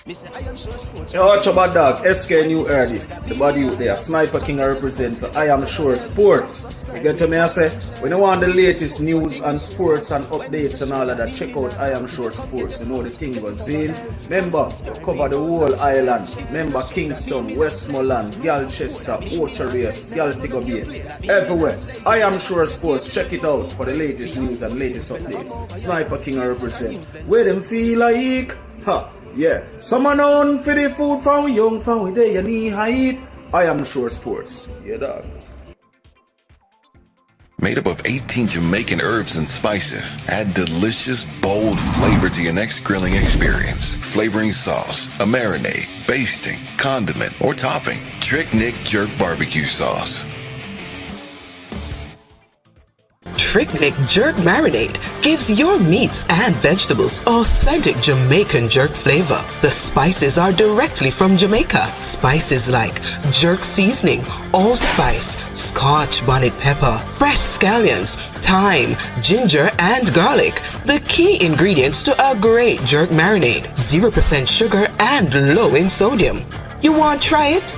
Yo, watch about dog, SK New Air this. The body out there, Sniper King I represent for I Am Sure Sports. You get to me, I say, when you want the latest news and sports and updates and all of that, check out I Am Sure Sports. You know the thing goes in. Remember, cover the whole island. Remember Kingston, Westmoreland, Galchester, Ocho-Race, Galtigo Bay. Everywhere. I Am Sure Sports. Check it out for the latest news and latest updates. Sniper King I represent. Where them feel like? Ha! Yeah, someone on for the food from young, from we there, you need height. I Am Sure Sports. Yeah, dog. Made up of 18 Jamaican herbs and spices. Add delicious, bold flavor to your next grilling experience. Flavoring sauce, a marinade, basting, condiment, or topping. Trick Nick Jerk Barbecue Sauce. Trick Nick Jerk Marinade gives your meats and vegetables authentic Jamaican jerk flavor. The spices are directly from Jamaica. Spices like jerk seasoning, allspice, Scotch bonnet pepper, fresh scallions, thyme, ginger, and garlic. The key ingredients to a great jerk marinade. 0% sugar and low in sodium. You want to try it?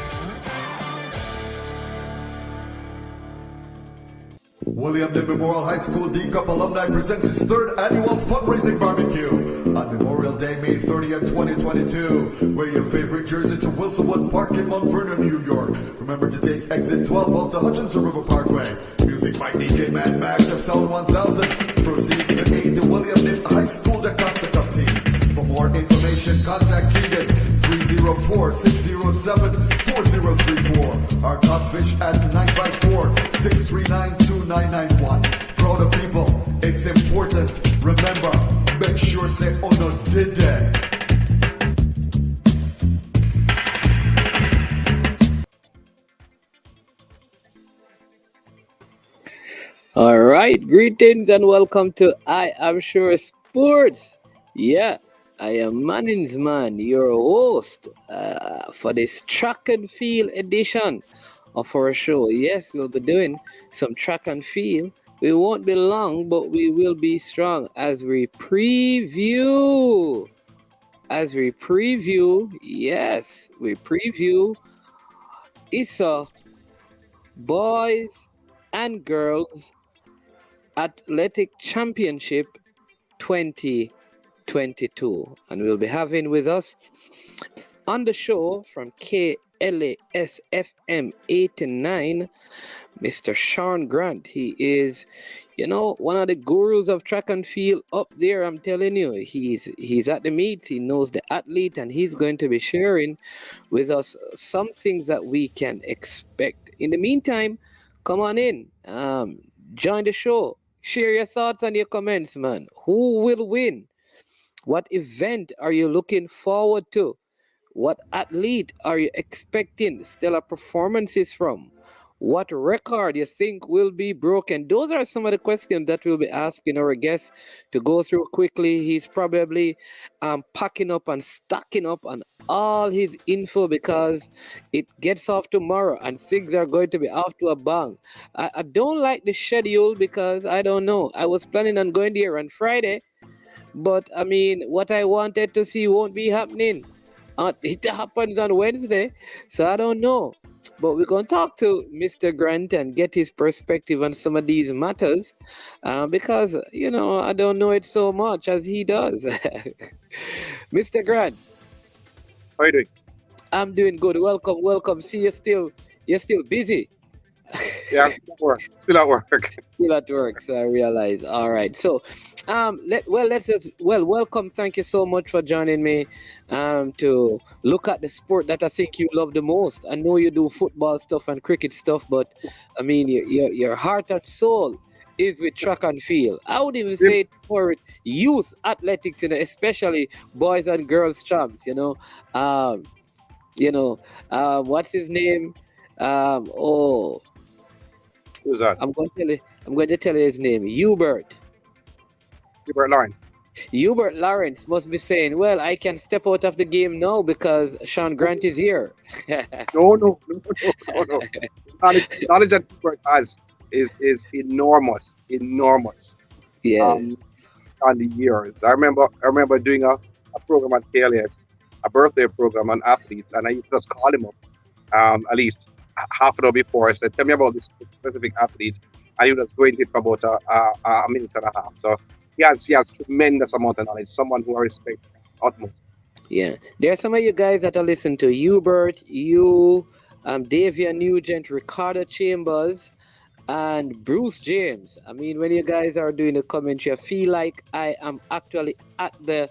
William Lee Memorial High School D-Cup Alumni presents its third annual fundraising barbecue on Memorial Day, May 30th, 2022. Wear your favorite jersey to Wilsonwood Park in Mount Vernon, New York. Remember to take exit 12 off the Hutchinson River Parkway. Music by DJ Mad Max of Sound 1000. Proceeds to aid the William Lee High School Costa Cup team. For more information, contact Keegan 304-607-4034. Our Codfish at 954-639-2991. Proud of people, it's important. Remember, make sure say Ono did that. All right, greetings and welcome to I Am Sure Sports. Yeah, I am Manning's Man, your host for this track and field edition of our show. Yes, we'll be doing some track and field. We won't be long, but we will be strong as we preview. Yes, we preview ISSA Boys and Girls Athletic Championship 2022. And we'll be having with us on the show from KLAS FM 89, Mr. Sean Grant. He is, one of the gurus of track and field up there. I'm telling you, he's at the meets, he knows the athlete, and he's going to be sharing with us some things that we can expect. In the meantime, come on in, join the show, share your thoughts and your comments, man. Who will win? What event are you looking forward to? What athlete are you expecting stellar performances from? What record you think will be broken? Those are some of the questions that we'll be asking our guest to go through quickly. He's probably packing up and stacking up on all his info because it gets off tomorrow and things are going to be off to a bang. I don't like the schedule because I don't know. I was planning on going there on Friday, but I mean, what I wanted to see won't be happening. It happens on Wednesday, so I don't know. But we're going to talk to Mr. Grant and get his perspective on some of these matters because, I don't know it so much as he does. Mr. Grant. How are you doing? I'm doing good. Welcome. See, you're still busy. Yeah, still at work. Still at work, so I realize. All right. So, welcome. Thank you so much for joining me to look at the sport that I think you love the most. I know you do football stuff and cricket stuff, but I mean, your heart and soul is with track and field. I would even say for youth athletics, especially boys and girls champs. What's his name? Who's that? I'm going to tell you his name. Hubert Lawrence. Hubert Lawrence must be saying, well, I can step out of the game now because Sean Grant is here. No. Knowledge that Hubert has is enormous. Yes. On the years. I remember doing a program at KLAS a birthday program on athletes, and I used to just call him up at least half an hour before. I said, "Tell me about this specific athlete," and he was going to it for about a minute and a half. So he has tremendous amount of knowledge. Someone who I respect utmost. Yeah, there are some of you guys that are listening to Hubert, you, Davia Nugent, Ricardo Chambers, and Bruce James. I mean, when you guys are doing the commentary, I feel like I am actually at the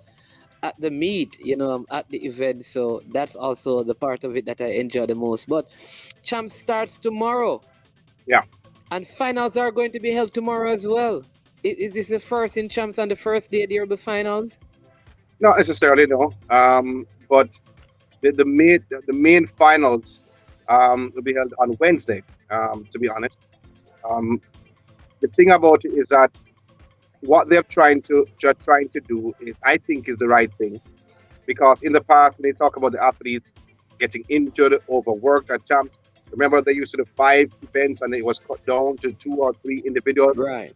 meet, I'm at the event, so that's also the part of it that I enjoy the most. But Champ starts tomorrow. Yeah. And finals are going to be held tomorrow as well. Is this the first in Champs on the first day there will be finals? Not necessarily, no. But the main finals will be held on Wednesday. To be honest, the thing about it is that what they're trying to do is, I think, is the right thing, because in the past when they talk about the athletes getting injured, overworked at Champs, remember they used to do 5 events and it was cut down to 2 or 3 individuals. Right.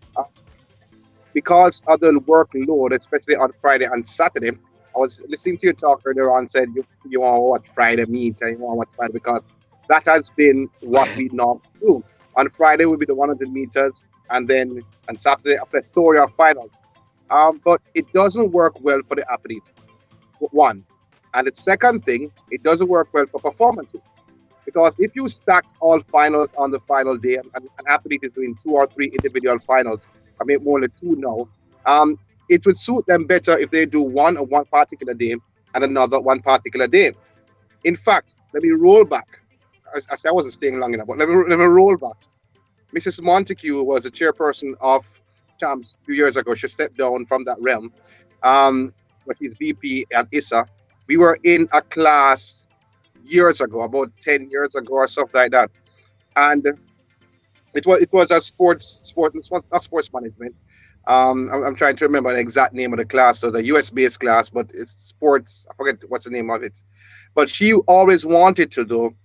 Because of the workload, especially on Friday and Saturday. I was listening to you talk earlier on, said you want to watch Friday meet and you want to watch Friday, because that has been what we normally do. On Friday will be the 100 meters, and then on Saturday a plethora of finals. But it doesn't work well for the athletes. One, and the second thing, it doesn't work well for performances. Because if you stack all finals on the final day, and an athlete is doing 2 or 3 individual finals, I mean more than 2 now, it would suit them better if they do one on one particular day and another one particular day. In fact, let me roll back. I wasn't staying long enough, but let me roll back. Mrs. Montague was the chairperson of Champs a few years ago. She stepped down from that realm, but she's VP at ISSA. We were in a class years ago, about 10 years ago or something like that, and it was a not sports management. I'm trying to remember the exact name of the class, so the US based class, but it's sports. I forget what's the name of it. But she always wanted to do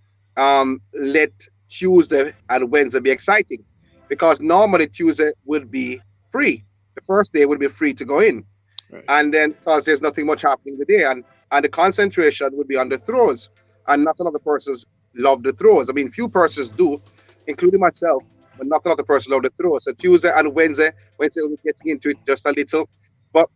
let Tuesday and Wednesday be exciting, because normally Tuesday would be free. The first day would be free to go in, Right. and then because there's nothing much happening the day, and the concentration would be on the throws, and not a lot of persons love the throws. I mean, few persons do, including myself, but not a lot of persons love the throws. So Tuesday and Wednesday we'll be getting into it just a little, but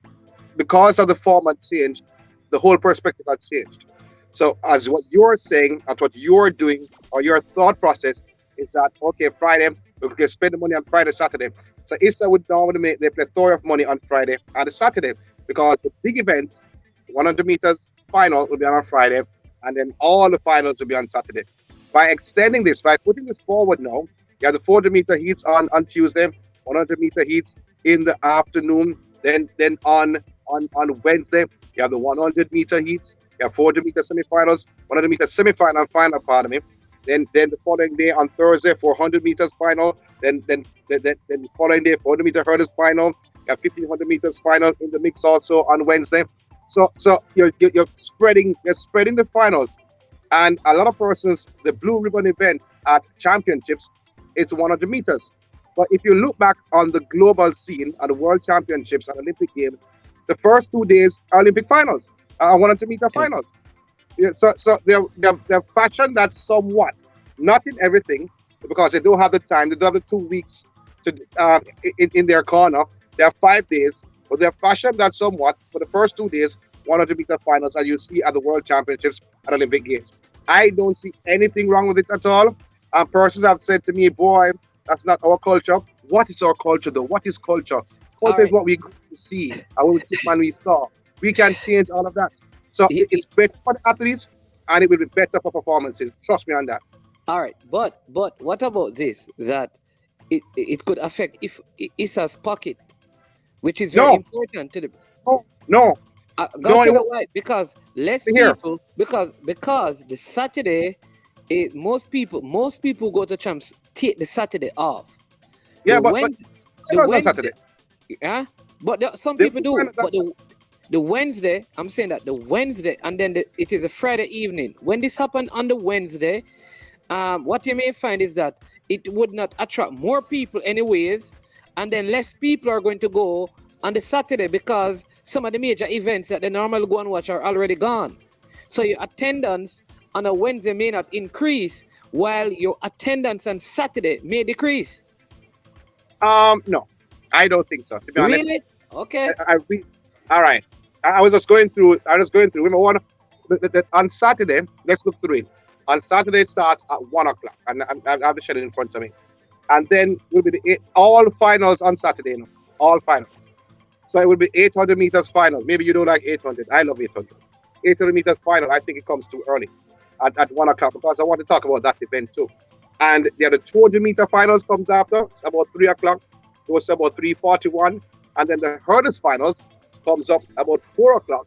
because of the format change, the whole perspective has changed. So as what you're saying and what you're doing, or your thought process is that, okay, Friday, we can spend the money on Friday, Saturday. So ISSA would normally make their plethora of money on Friday and Saturday, because the big events, 100 meters final will be on Friday, and then all the finals will be on Saturday. By extending this, by putting this forward now, you have the 400-meter heats on Tuesday, 100-meter heats in the afternoon. Then on Wednesday, you have the 100-meter heats. You have 400-meter semifinals, 100-meter semifinal and final, pardon me. Then the following day on Thursday, 400 meters final. Then the following day, 400-meter hurdles final. You have 1500 meters final in the mix also on Wednesday. So you're spreading the finals. And a lot of persons, the blue ribbon event at championships, it's 100 meters. But if you look back on the global scene, at the World Championships and Olympic Games, the first 2 days are Olympic finals, 100 meter finals. Yeah, so they're fashioned that somewhat, not in everything, because they don't have the time. They don't have the 2 weeks to in their corner. They have 5 days, but they're fashioned that somewhat for the first 2 days, 100 meter finals, as you see at the World Championships and Olympic Games. I don't see anything wrong with it at all. Persons have said to me, "Boy, that's not our culture." What is our culture, though? What is culture? Culture is what we see and what we saw. We can change all of that. So it's better for the athletes, and it will be better for performances. Trust me on that. All right, but what about this? That it could affect if ISSA's pocket, which is very No. important to the. No. Go No, to it the won't. why, because less Here. people, because the Saturday, most people go to Champs take the Saturday off. Yeah, The but Wednesday, I was on Saturday. yeah, but some They people do. find out But that's- the Wednesday, I'm saying that the Wednesday, and then it is a Friday evening. When this happened on the Wednesday, what you may find is that it would not attract more people anyways, and then less people are going to go on the Saturday, because some of the major events that they normally go and watch are already gone. So your attendance on a Wednesday may not increase, while your attendance on Saturday may decrease. No, I don't think so. To be honest, Really? Okay. All right. I was just going through. Remember one on Saturday. Let's look through it. On Saturday it starts at 1 o'clock, and I have the schedule in front of me. And then will be all finals on Saturday. You know, all finals. So it will be 800 meters finals. Maybe you don't like 800. I love 800. 800 meters final. I think it comes too early at 1 o'clock because I want to talk about that event too. And the other 200 meter finals comes after. It's about 3 o'clock. It was about 3:41, and then the hurdles finals comes up about 4 o'clock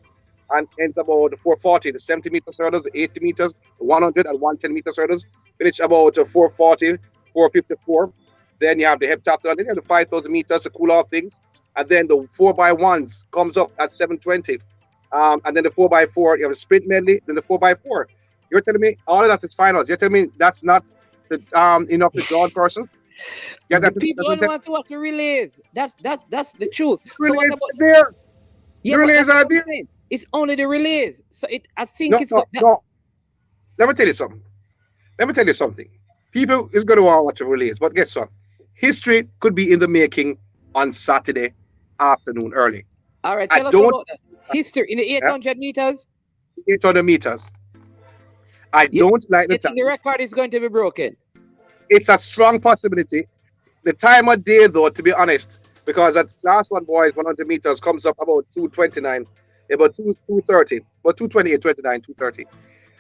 and ends about 4:40. The 70 meter hurdles, the 80 meters, the 100 and 110 meter hurdles finish about 4:40, 4:54. Then you have the heptathlon, then you have the 5,000 meters to cool off things, and then the 4x1s comes up at 7:20, and then the 4x4, you have the sprint medley, then the 4x4. You're telling me all of that is finals? You're telling me that's not the enough to draw a person? Yeah, The people only want to watch the relays. That's the truth. So what relays about there. yeah? The But relays that's are what I'm there. saying. It's only the relays. So I think it's No. Let me tell you something. People is going to want to watch the relays, but guess what? History could be in the making on Saturday afternoon early. All right. I Tell us don't- about that. History in the 800 meters. 800 meters. I You- don't like the You think time. the record is going to be broken? It's a strong possibility. The time of day, though, to be honest, because that last one, boys, 100 meters comes up about 2:29, about 2:30, about 2:28, 29, 2:30.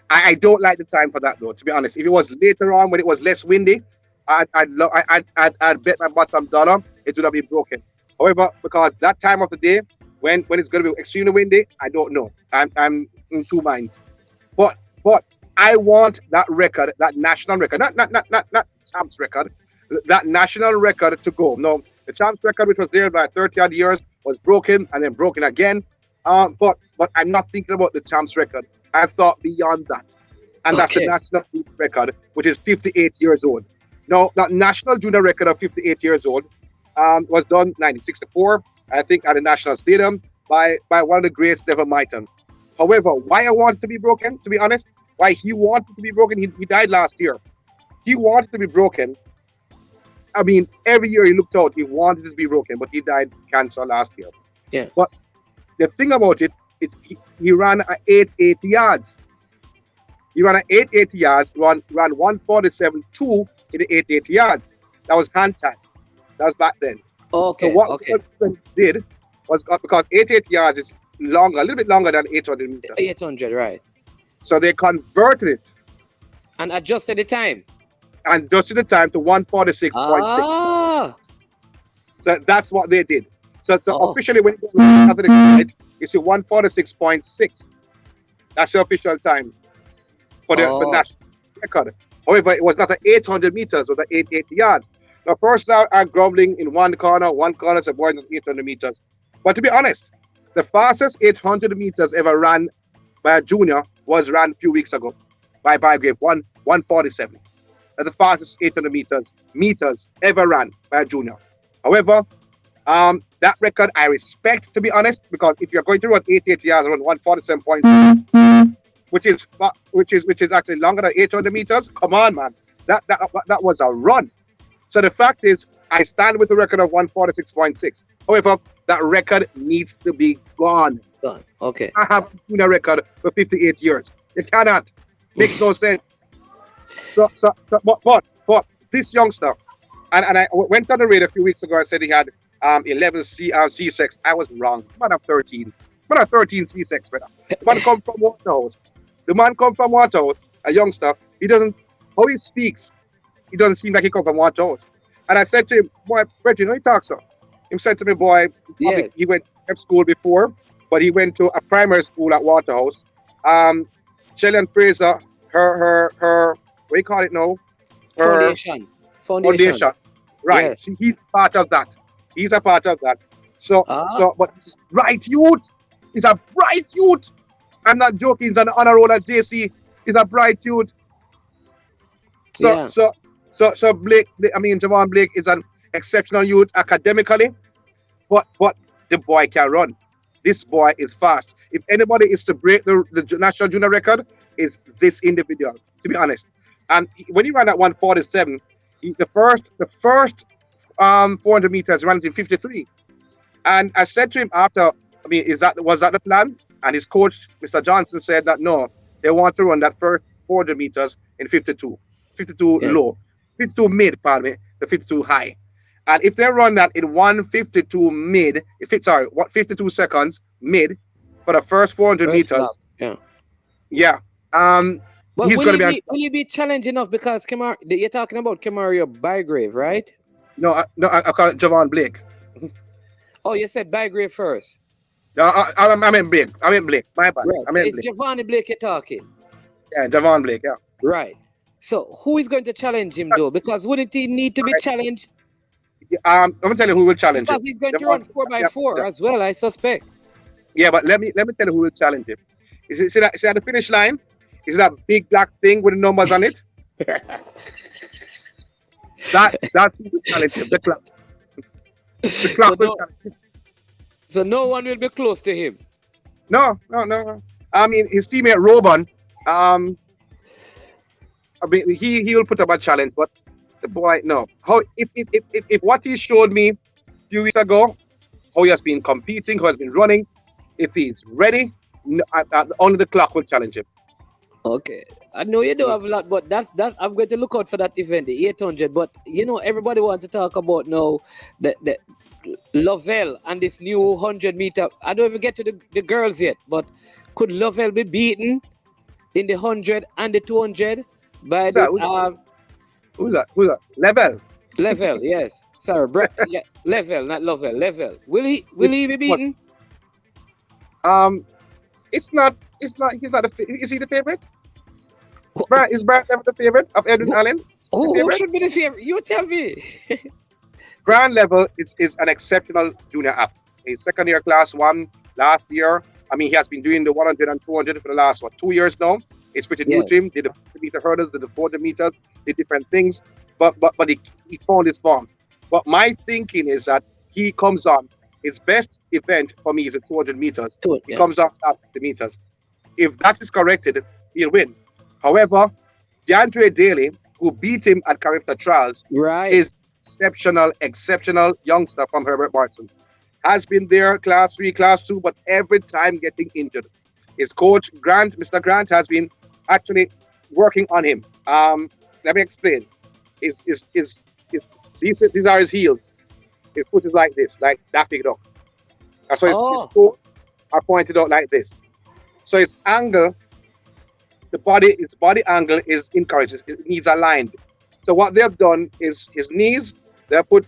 I don't like the time for that, though, to be honest. If it was later on when it was less windy, I'd bet my bottom dollar it would have been broken. However, because that time of the day, when it's going to be extremely windy, I don't know. I'm in two minds. But I want that record, that national record, not champs record, that national record to go. No, the champs record, which was there by 30 odd years, was broken and then broken again. But I'm not thinking about the champs record. I thought beyond that, and that's the Okay. national record, which is 58 years old. Now, that national junior record of 58 years old was done 1964, I think, at the National Stadium by one of the greats, Neville Myton. However, why I want it to be broken, to be honest, why he wanted to be broken, he died last year. He wanted to be broken. I mean, every year he looked out, he wanted it to be broken, but he died cancer last year. Yeah. But the thing about it, he ran at 880 yards. He ran at 880 yards, ran 147.2 in the 880 yards. That was hand time. That was back then. Okay. So what Okay. Hudson did was, because 880 yards is longer, a little bit longer than 800 meters. 800, right? So they converted it And adjusted the time. and adjusted the time to 146.6. Ah. So that's what they did. So Oh. officially, when you go after the guide, you see 146.6. That's the official time for the national record. However, it was not at 800 meters, it was at 880 yards. Now, first are grumbling in one corner said, boy, not 800 meters. But to be honest, the fastest 800 meters ever ran by a junior was ran a few weeks ago by Bygrave, 147. That's the fastest 800 meters ever ran by a junior. However, that record I respect, to be honest, because if you're going to run 88 yards, run 147 points, which is actually longer than 800 meters. Come on, man, that was a run. So the fact is, I stand with the record of 146.6. However, that record needs to be gone. Done. Okay. I have been a record for 58 years. You cannot. Makes no sense. But this youngster, and I went on the radio a few weeks ago and said he had 11 C6. I was wrong. Man have 13. Man have 13 C6, brother. The man come from Waterhouse. A youngster. He doesn't, how he speaks, he doesn't seem like he come from Waterhouse. And I said to him, boy, Reggie, you know he talks so. He said to me, boy, Yes. he went to school before, but he went to a primary school at Waterhouse. Shelley and Fraser, her, what do you call it now? Her Foundation. Right. Yes. See, he's part of that. He's a part of that. But he's bright youth. He's a bright youth. I'm not joking. He's on the honor roll at JC. He's a bright youth. So Blake, Javon Blake is an exceptional youth academically, but the boy can run. this boy is fast. If anybody is to break the national junior record, it's this individual, to be honest. And when he ran at 147, the first 400 meters ran in 53. And I said to him after, I mean, was that the plan? And his coach, Mr. Johnson, said that no, they want to run that first 400 meters in 52 low, 52 mid, pardon me, the 52 high. And if they run that in 152 mid, 52 seconds mid for the first 400 meters, yeah. But he's going to be. Will he be challenged enough? Because you're talking about Kamario Bygrave, right? No, I call it Javon Blake. Oh, you said Bygrave first. No, I meant Blake. My bad. Right. It's Javon Blake you're talking. Yeah, Javon Blake. Yeah. Right. So who is going to challenge him though? Because wouldn't he need to be challenged? I'm gonna tell you who will challenge him. Because he's going to run 4x4 as well, I suspect. Yeah, but let me tell you who will challenge him. See at the finish line? Is that big black thing with the numbers on it? That's who will challenge him. The clock. The clock will challenge him. So no one will be close to him. No. I mean, his teammate Robin. I mean, he will put up a challenge, but the boy, no. How if what he showed me a few weeks ago, how he has been competing, how he has been running, if he's ready, only the clock will challenge him. Okay, I know you do have a lot, but that's I'm going to look out for that event, the 800. But you know, everybody wants to talk about now the Lovell and this new 100-meter. I don't even get to the girls yet, but could Lovell be beaten in the 100 and the 200 by Who's this? Who's that? Level, yes. Sorry, yeah, Level, not Lovell. Level. Will he be beaten? It's not. He's not. Is he the favorite? Is Brad Level the favorite of Edwin Allen? Who should be the favorite? You tell me. Brand Level is an exceptional junior athlete. He's second year class 1 last year. I mean, he has been doing the 100 and 200 for the last 2 years now. It's pretty new to him. Did the 50-meter hurdles, did the 400 meters, did different things. But he found his form. But my thinking is that he comes on. His best event for me is the 200 meters. He comes off at 50 meters. If that is corrected, he'll win. However, DeAndre Daly, who beat him at Carifta Trials, is exceptional youngster from Herbert Martin. Has been there, class 3, class 2, but every time getting injured. His coach, Mr. Grant, has been actually working on him. Let me explain. These are his heels. His foot is like this, like that big dog. That's why his toes are pointed out like this. So his angle, his body angle is incorrect. It needs aligned. So what they've done is his knees, they put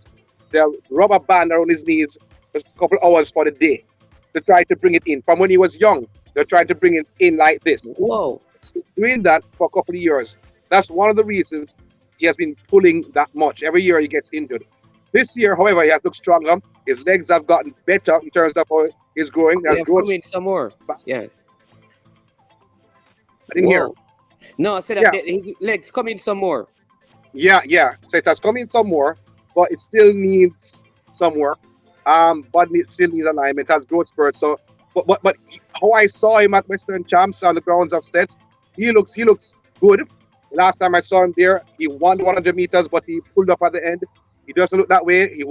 their rubber band around his knees for a couple hours for the day to try to bring it in. From when he was young, they're trying to bring it in like this. Whoa. He's doing that for a couple of years. That's one of the reasons he has been pulling that much. Every year he gets injured. This year, however, he has looked stronger. His legs have gotten better in terms of how he's growing. They have come in some more. Yeah. I didn't hear. No, I said that his legs come in some more. Yeah. So it has come in some more, but it still needs some work. But it still needs alignment. It has growth spurts. So, but how I saw him at Western Champs on the grounds of Stets, he looks good. Last time I saw him there, he won the 100 meters, but he pulled up at the end. He doesn't look that way. He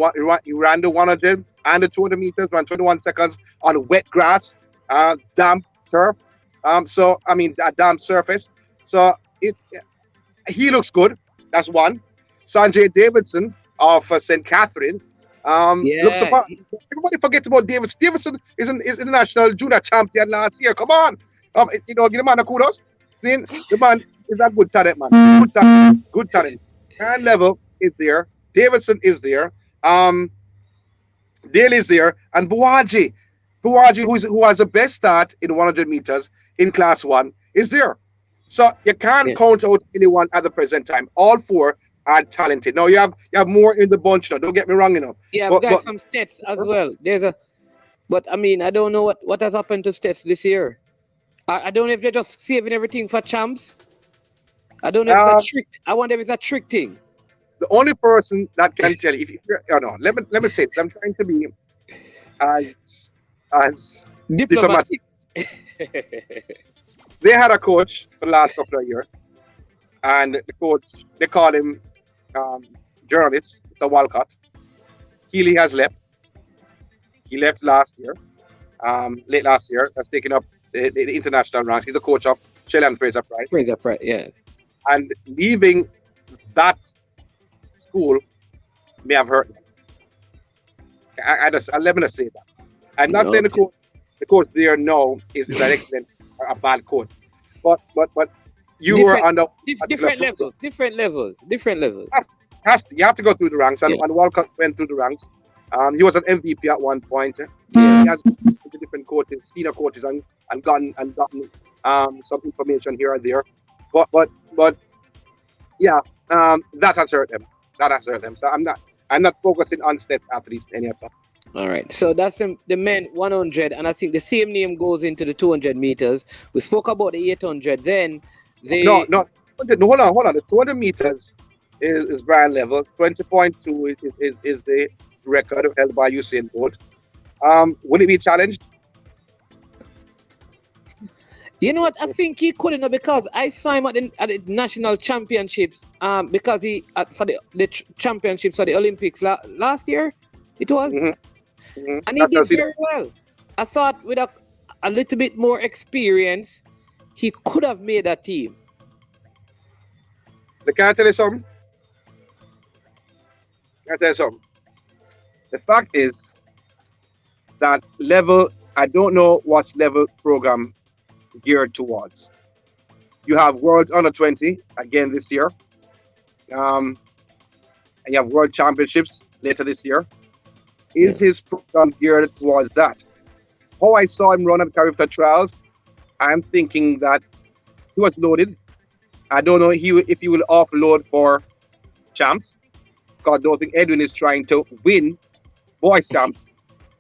ran the 100 and the 200 meters, ran 21 seconds on wet grass, damp turf. That damp surface. So he looks good. That's one. Sanjay Davidson of St. Catherine. Looks apart. Everybody forget about Davidson. Davidson is the national junior champion last year. Come on. Give the man a kudos. The man is a good talent, man. Good talent. Hand level is there. Davidson is there. Dale is there. And Buwaji, who has the best start in 100 meters in class 1, is there. So you can't count out anyone at the present time. All 4 are talented. Now you have more in the bunch now. Don't get me wrong, Yeah, but guys from Stets as well. But I mean, I don't know what has happened to Stets this year. I don't know if they're just saving everything for champs. I don't know if it's a trick. I wonder if it's a trick thing. The only person that can tell you, let me say this. I'm trying to be as Diplomatic. They had a coach for the last couple of years, and the coach, they call him journalist, Mr. Walcott. Healy has left. He left last year, late last year. Has taken up the international ranks. He's the coach of Shelley and Fraser Price. Fraser Price, yeah. And leaving that school may have hurt them. Let me just say that. I'm not saying the coach there now is an excellent or a bad coach, but you were under different levels. You have to go through the ranks, and Walcott went through the ranks. He was an MVP at one point. Yeah. He has been to different coaches, senior coaches, and gotten some information here and there. But yeah, that has hurt them. So I'm not focusing on state athletes any of that. All right, so that's the men 100, and I think the same name goes into the 200 meters. We spoke about the 800. Then no, hold on. The 200 meters is Brian level. 20.2 is the record held by Usain Bolt. Will he be challenged? You know what? I think he couldn't have, because I saw him at the national championships. Because he for the championships or the Olympics last year, it was. And he did very well. I thought with a little bit more experience, he could have made that team. Can I tell you something? The fact is that level, I don't know what level program geared towards. You have World Under 20 again this year. And you have World Championships later this year. Is his program geared towards that? How I saw him run at Carifta Trials, I'm thinking that he was loaded. I don't know if he will offload for champs, because I don't think Edwin is trying to win boys champs.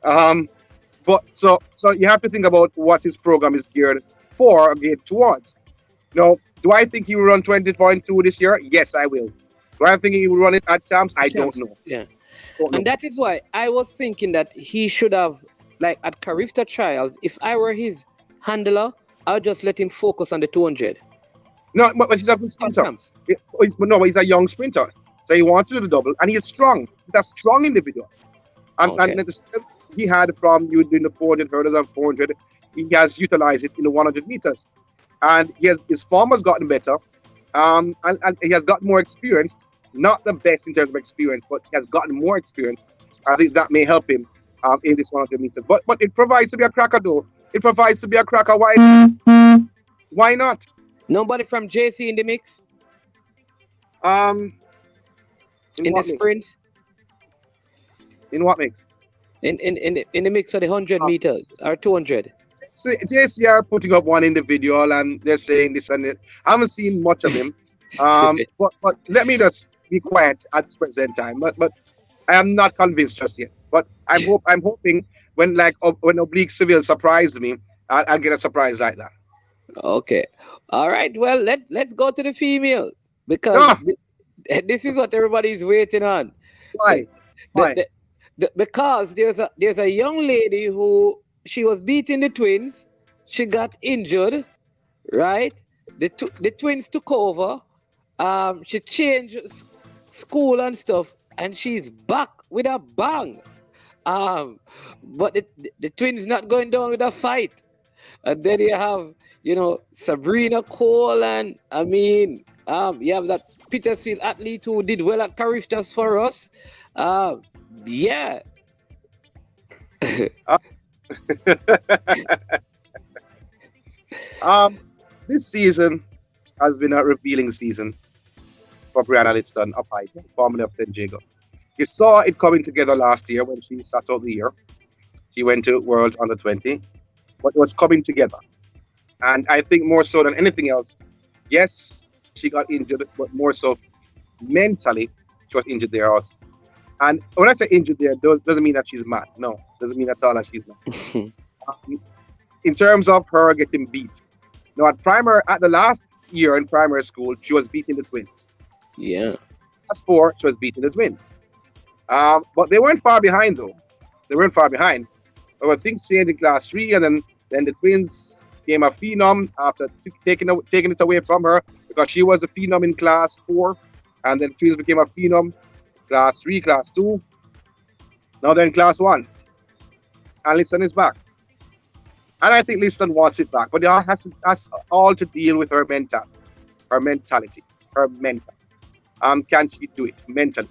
But so you have to think about what his program is geared for or geared towards. Now, do I think he will run 20.2 this year? Yes, I will. Do I think he will run it at champs? I don't know. Yeah. And that is why I was thinking that he should have, like at Carifta Trials, if I were his handler, I'll just let him focus on the 200. No, but he's a good sprinter. He's a young sprinter. So he wants to do the double, and he's strong. He's a strong individual. And the skill he had from you doing the 400 hurdles and 400, he has utilized it in the 100 meters. And his form has gotten better, and he has gotten more experienced. Not the best in terms of experience, but he has gotten more experience. I think that may help him in this 100 meters. But it provides to be a cracker, though. It provides to be a cracker. Why not? Nobody from JC in the mix? In the sprints? In what mix? In the mix of the 100 meters or 200. So JC are putting up one individual and they're saying this and that. I haven't seen much of him. But let me just be quiet at this present time. But I am not convinced just yet. But I'm hoping when Oblique Seville surprised me, I'll get a surprise like that. Okay. All right. Well, let's go to the females, because this is what everybody's waiting on. Why? Because there's a young lady who she was beating the twins. She got injured, right? The twins took over. She changed school and stuff, and she's back with a bang. But the twins not going down with a fight. And then you have, Sabrina Cole, and you have that Petersfield athlete who did well at Cariftas for us. Yeah. This season has been a revealing season for Brianna Litton of Hyde, formerly of St. Jago. You saw it coming together last year when she sat out the year. She went to World Under 20, but it was coming together. And I think more so than anything else, yes, she got injured, but more so mentally, she was injured there also. And when I say injured there, doesn't mean that she's mad. No, doesn't mean at all that she's mad. In terms of her getting beat. Now, at the last year in primary school, she was beating the twins. Yeah. Last 4, she was beating the twins. But they weren't far behind, though. They weren't far behind. But things changed in Class 3, and then the twins became a phenom after taking it away from her because she was a phenom in Class 4, and then twins became a phenom Class 3, Class 2. Now they're in Class 1. And Liston is back. And I think Liston wants it back. But it has all to deal with her mentality, her mental. Can she do it mentally?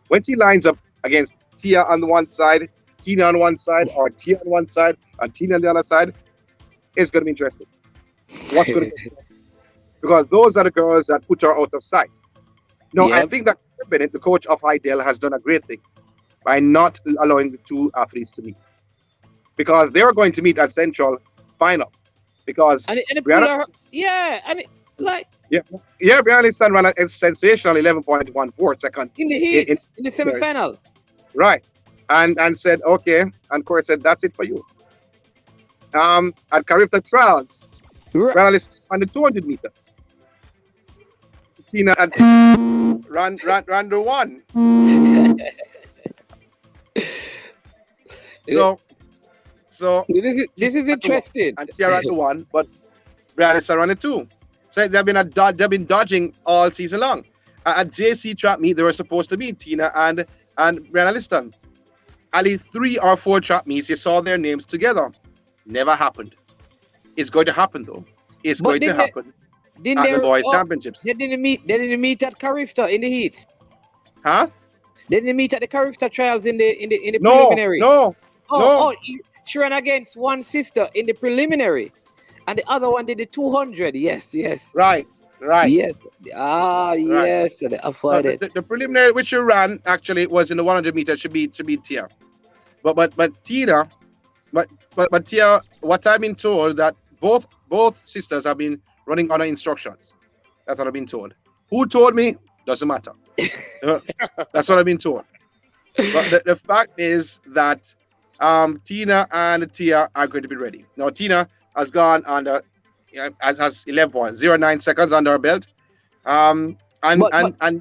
When she lines up against Tia on the one side, Tina on one side, or Tia on one side, and Tina on the other side, it's going to be interesting. What's going to be because those are the girls that put her out of sight. No, I think that Bennett, the coach of Hydel, has done a great thing by not allowing the two athletes to meet. Because they were going to meet at Central final. Because Brianna Liston ran a sensational 11.14 second in the heat, in the semi-final. Right. And said, okay. And Corey said, that's it for you. At Carifta Trials, Brianna Liston on the 200 meter. Tina ran the one. So this is interesting. And Tia ran the one, but Brianna ran the two. So they've been dodging all season long. At JC trap meet, they were supposed to be Tina and Brianna Liston. Ali 3 or 4 trap meets, you saw their names together. Never happened. It's going to happen though. It's going to happen at the boys' championships. They didn't meet at Carifta in the heat. Huh? They didn't meet at the Carifta trials in the preliminary. No. She ran against one sister in the preliminary, and the other one did the 200. Yes. Right. Yes. Yes. So the preliminary which she ran actually was in the 100 meters. Should be Tia, but Tina, but Tia. What I've been told that both sisters have been running under instructions. That's what I've been told. Who told me doesn't matter. That's what I've been told. But the fact is that Tina and Tia are going to be ready. Now Tina has gone under, has 11.09 seconds under her belt. And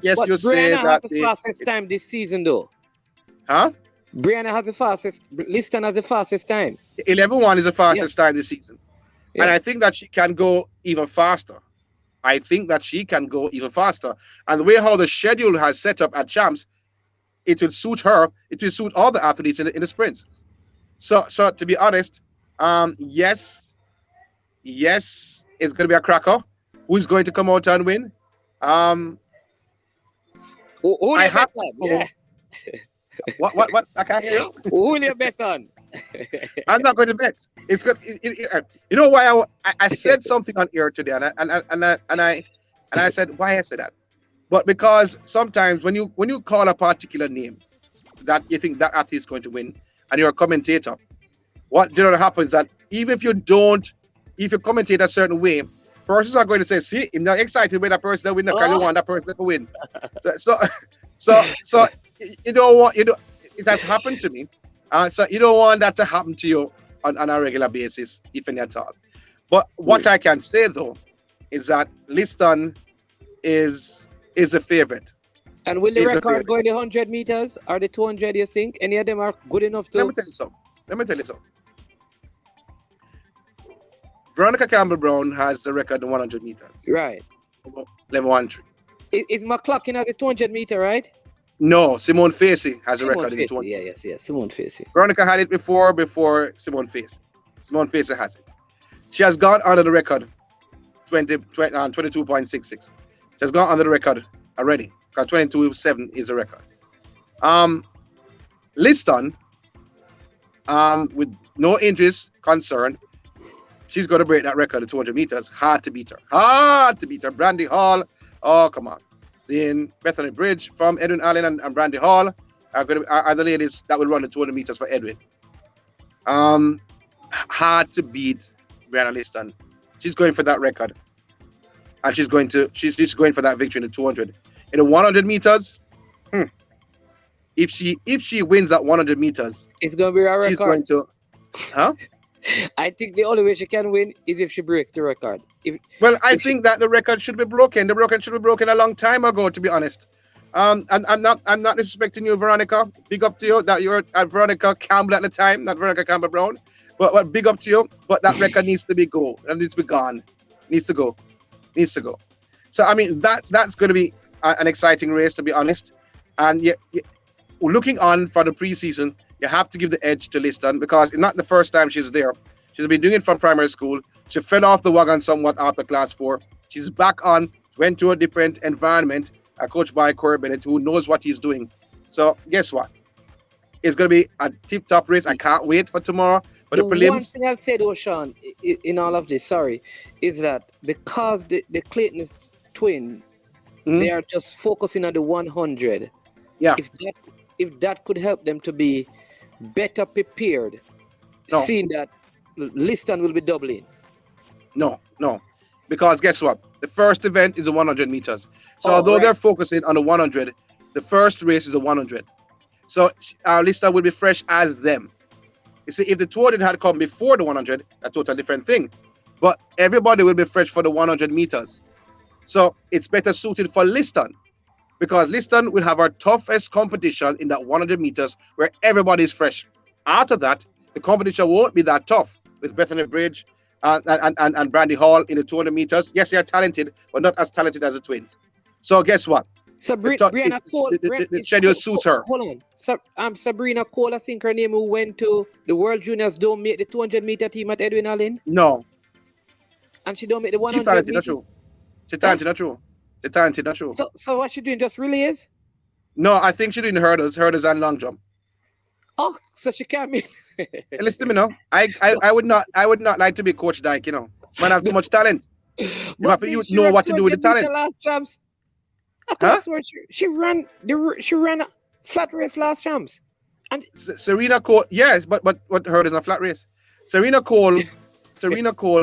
yes, you say that the fastest time this season though. Huh? Brianna has the fastest. Liston has the fastest time. 11.1 is the fastest time this season, and I think that she can go even faster. And the way how the schedule has set up at champs, it will suit her. It will suit all the athletes in the sprints. So to be honest, yes, it's going to be a cracker. Who's going to come out and win? I have to. What? I can't hear you. Who will you bet on? I'm not going to bet. It's good. You know why I said something on air today, and I said why I said that, but because sometimes when you call a particular name that you think that athlete is going to win, and you're a commentator, what generally happens that even if you commentate a certain way, persons are going to say, see, I'm not excited when that person that win, because you want that person to win. So you don't want, it has happened to me. So you don't want that to happen to you on a regular basis, if any at all. But what I can say though is that Liston is a favorite. And will the record go in the 100 meters or the 200? You think any of them are good enough to? Let me tell you something. Veronica Campbell-Brown has the record in 100 meters. Right. 11.13. Is McCloughan at the 200 meter, right? No, Simone Facey has a record in the 200. Yes, Simone Facey. Veronica had it before Simone Facey. Simone Facey has it. She has gone under the record 22.66. She has gone under the record already. Because 22.7 is the record. Liston, with no injuries concerned, she's going to break that record of 200 meters. Hard to beat her. Brandy Hall. Oh, come on. Seeing Bethany Bridge from Edwin Allen and Brandy Hall are the ladies that will run the 200 meters for Edwin. Hard to beat Brianna Liston. She's going for that record. And she's going for that victory in the 200. In the 100 meters, if she wins at 100 meters, it's going to be a record. She's going to, huh? I think the only way she can win is if she breaks the record. I think that the record should be broken. The record should be broken a long time ago, to be honest. And I'm not disrespecting you, Veronica. Big up to you that you're at Veronica Campbell at the time, not Veronica Campbell Brown. But big up to you. But that record needs to be go. That needs to be gone. Needs to go. Needs to go. So I mean that's going to be an exciting race, to be honest. And looking on for the preseason, you have to give the edge to Liston because it's not the first time she's there. She's been doing it from primary school. She fell off the wagon somewhat after class 4. She's back on, went to a different environment, coached by Corey Bennett, who knows what he's doing. So guess what? It's going to be a tip-top race. I can't wait for tomorrow. But the prelims... One thing I'll say, though, Sean, in all of this, is that because the Clayton twin, they are just focusing on the 100. Yeah. If that could help them to be better prepared, seeing that Liston will be doubling. No. Because guess what? The first event is the 100 meters. So although they're focusing on the 100, the first race is the 100. So Liston will be fresh as them. You see, if the 200 had come before the 100, a totally different thing. But everybody will be fresh for the 100 meters. So it's better suited for Liston. Because Liston will have our toughest competition in that 100 meters where everybody is fresh. After that, the competition won't be that tough with Bethany Bridge and Brandy Hall in the 200 meters. Yes, they are talented, but not as talented as the twins. So guess what? So Brianna Cole, the schedule suits her. Hold on. Sabrina Cole, I think her name, who went to the World Juniors, don't make the 200 meter team at Edwin Allen. No. And she don't make the 100 She's talented, not true. She's talented, not true. She's talented, not true. So what she doing? Just relays? No, I think she's doing hurdles and long jump. Oh, so she can't be. Listen to me now. I would not like to be Coach Dyke, Man have too much talent. You have to know what to do with the talent. Last champs. I swear she ran a flat race last champs. And Serena Cole, yes, but what hurdles is a flat race. Serena Cole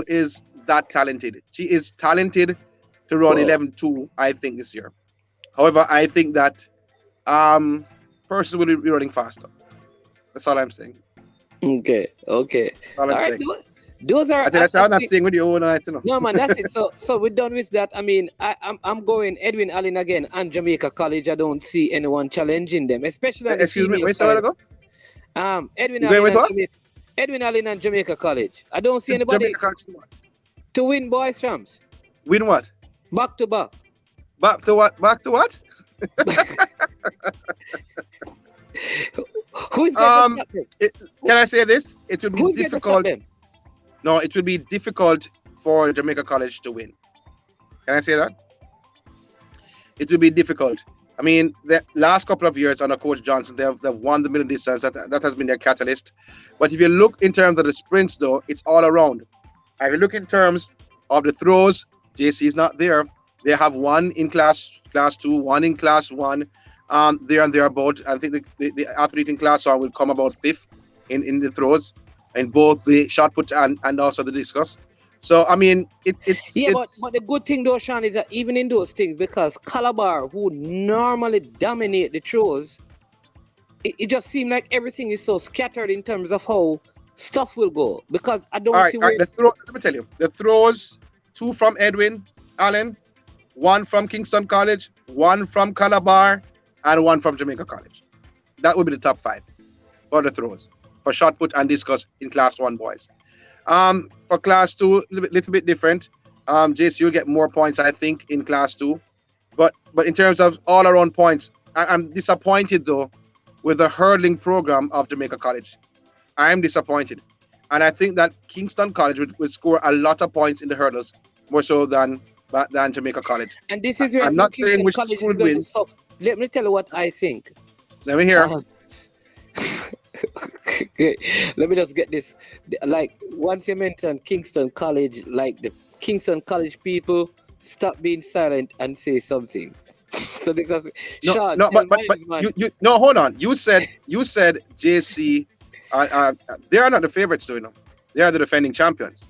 is that talented. She is talented to run 11.2, I think, this year. However, I think that person will be running faster. That's all I'm saying. Okay. All I'm saying. Those are. I think that's how I'm not saying with you. No, man, that's it. So we're done with that. I mean, I'm going Edwin Allen again and Jamaica College. I don't see anyone challenging them, especially. Excuse me, wait a while ago. Edwin Allen and Jamaica College. I don't see anybody to win boys champs. Win what? Back to back. Back to what? Back to what? Who's going to stop them? Can I say this? It will be difficult. No, it will be difficult for Jamaica College to win. Can I say that? It will be difficult. I mean, the last couple of years under Coach Johnson, they've won the middle distance. That has been their catalyst. But if you look in terms of the sprints, though, it's all around. If you look in terms of the throws, JC is not there. They have one in class 2, one in class 1. There and thereabout. I think the athlete in class 1 will come about 5th in the throws, in both the shot put and also the discus. So I mean, but the good thing though, Sean, is that even in those things, because Calabar, who normally dominate the throws, it just seems like everything is so scattered in terms of how stuff will go. Because I don't see. All right, let me tell you, the throws: 2 from Edwin Allen, 1 from Kingston College, 1 from Calabar, and 1 from Jamaica College. That would be the top 5 for the throws for shot put and discus in class 1 boys. For class 2, little bit different. JC will get more points, I think, in class 2. But in terms of all around points, I'm disappointed though with the hurdling program of Jamaica College. I am disappointed, and I think that Kingston College would score a lot of points in the hurdles, more so than Jamaica College. And this is where I'm not saying which school wins. Let me tell you what I think. Let me hear. Okay. Let me just get this. Like, once you mention Kingston College, like the Kingston College people, stop being silent and say something. So this is Sean, no, hold on. You said JC. They are not the favorites, though. They are the defending champions.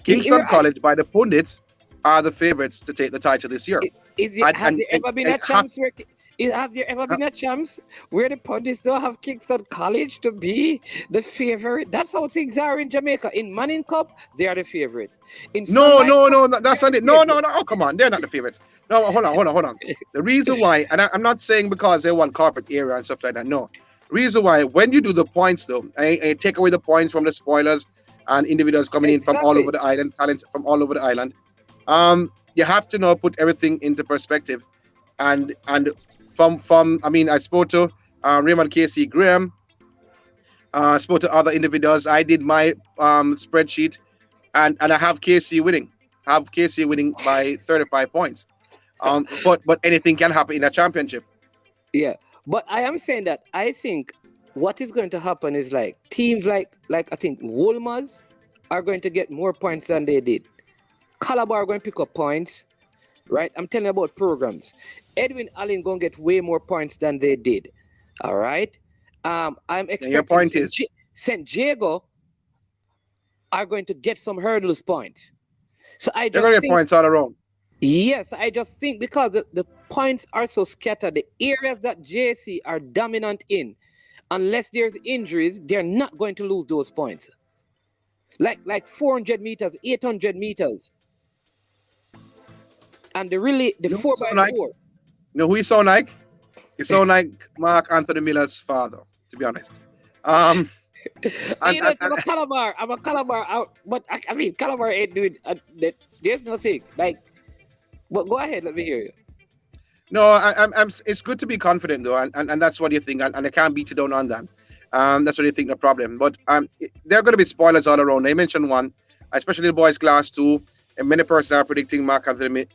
Kingston College, by the pundits, are the favorites to take the title this year. Has there ever been a chance where Has there ever been a chance where the pundits don't have Kingston College to be the favorite? That's how things are in Jamaica. In Manning Cup, they are the favorite. In No, Sunlight no, Cup, no, that's they are not the it. No, no, favorite. no. Oh, come on, they're not the favorites. No, hold on. The reason why, and I'm not saying because they want corporate area and stuff like that. No, reason why when you do the points though, and take away the points from the spoilers and individuals coming in from all over Exactly. the island, talent from all over the island, you have to now put everything into perspective. And from I mean, I spoke to Raymond Casey Graham, spoke to other individuals. I did my spreadsheet, and I have KC winning. Have KC winning by 35 points. But anything can happen in a championship. Yeah. But I am saying that I think what is going to happen is like teams like I think Wolmers are going to get more points than they did. Calabar are going to pick up points, right? I'm telling you about programs. Edwin Allen going to get way more points than they did. All right. I'm And your expecting point is, St. Diego are going to get some hurdles points. So I they're going just to get think, points all around. yes, I just think because the points are so scattered, the areas that JC are dominant in, unless there's injuries, they're not going to lose those points. Like 400 meters, 800 meters. And the You know who 4 you sound by like? 4. You know who you sound like? You sound like Mark Anthony Miller's father, to be honest. Um, and, You know, and, I'm and a Calabar. I'm a Calabar out, but I mean, Calabar ain't doing. There's nothing like. But go ahead, let me hear you. no, I'm. It's good to be confident though, and that's what you think, and I can't beat you down on that. That's what you think the problem. But there are going to be spoilers all around. I mentioned one, especially the boys class 2, and many persons are predicting Mark Anthony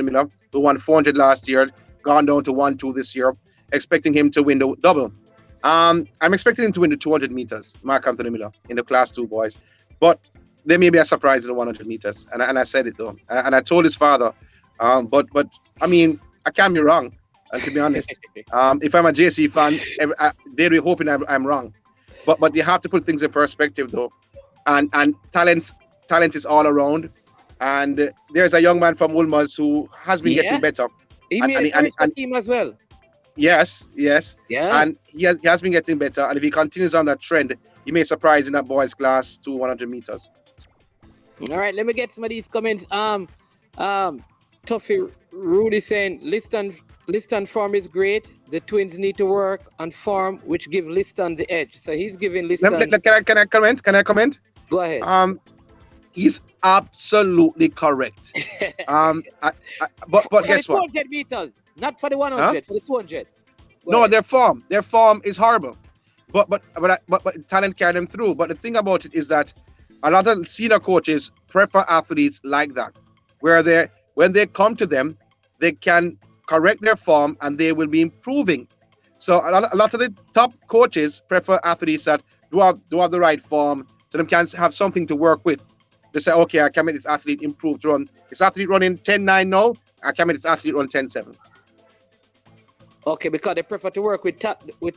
Miller, who won 400 last year, gone down to 1-2 this year, expecting him to win the double. I'm expecting him to win the 200 meters, Mark Anthony Miller, in the class 2 boys. But there may be a surprise in the 100 meters, and I said it though, and I told his father. But I mean, I can't be wrong. And to be honest, if I'm a JC fan, they'll be hoping I'm wrong. But you have to put things in perspective though, and talent is all around. And there's a young man from Wolmer's who has been getting better. He And- made and- a and- first team as well. Yes. Yeah. And he has been getting better. And if he continues on that trend, he may surprise in that boys class to 100 meters. All right, let me get some of these comments. Tuffy Rudy saying Liston form is great. The Twins need to work on form, which give Liston the edge. So he's giving Liston. Can I comment? Can I comment? Go ahead. He's absolutely correct. But For guess the what? 200 meters, not for the 100, for the 200. Go No, ahead. their form is horrible. But talent carry them through. But the thing about it is that a lot of senior coaches prefer athletes like that, where when they come to them, they can correct their form and they will be improving. So a lot of the top coaches prefer athletes that do have the right form, so they can have something to work with. They say, okay, I can make this athlete improve to run. This athlete running 10.9 now, I can make this athlete run 10.7. Okay, because they prefer to work with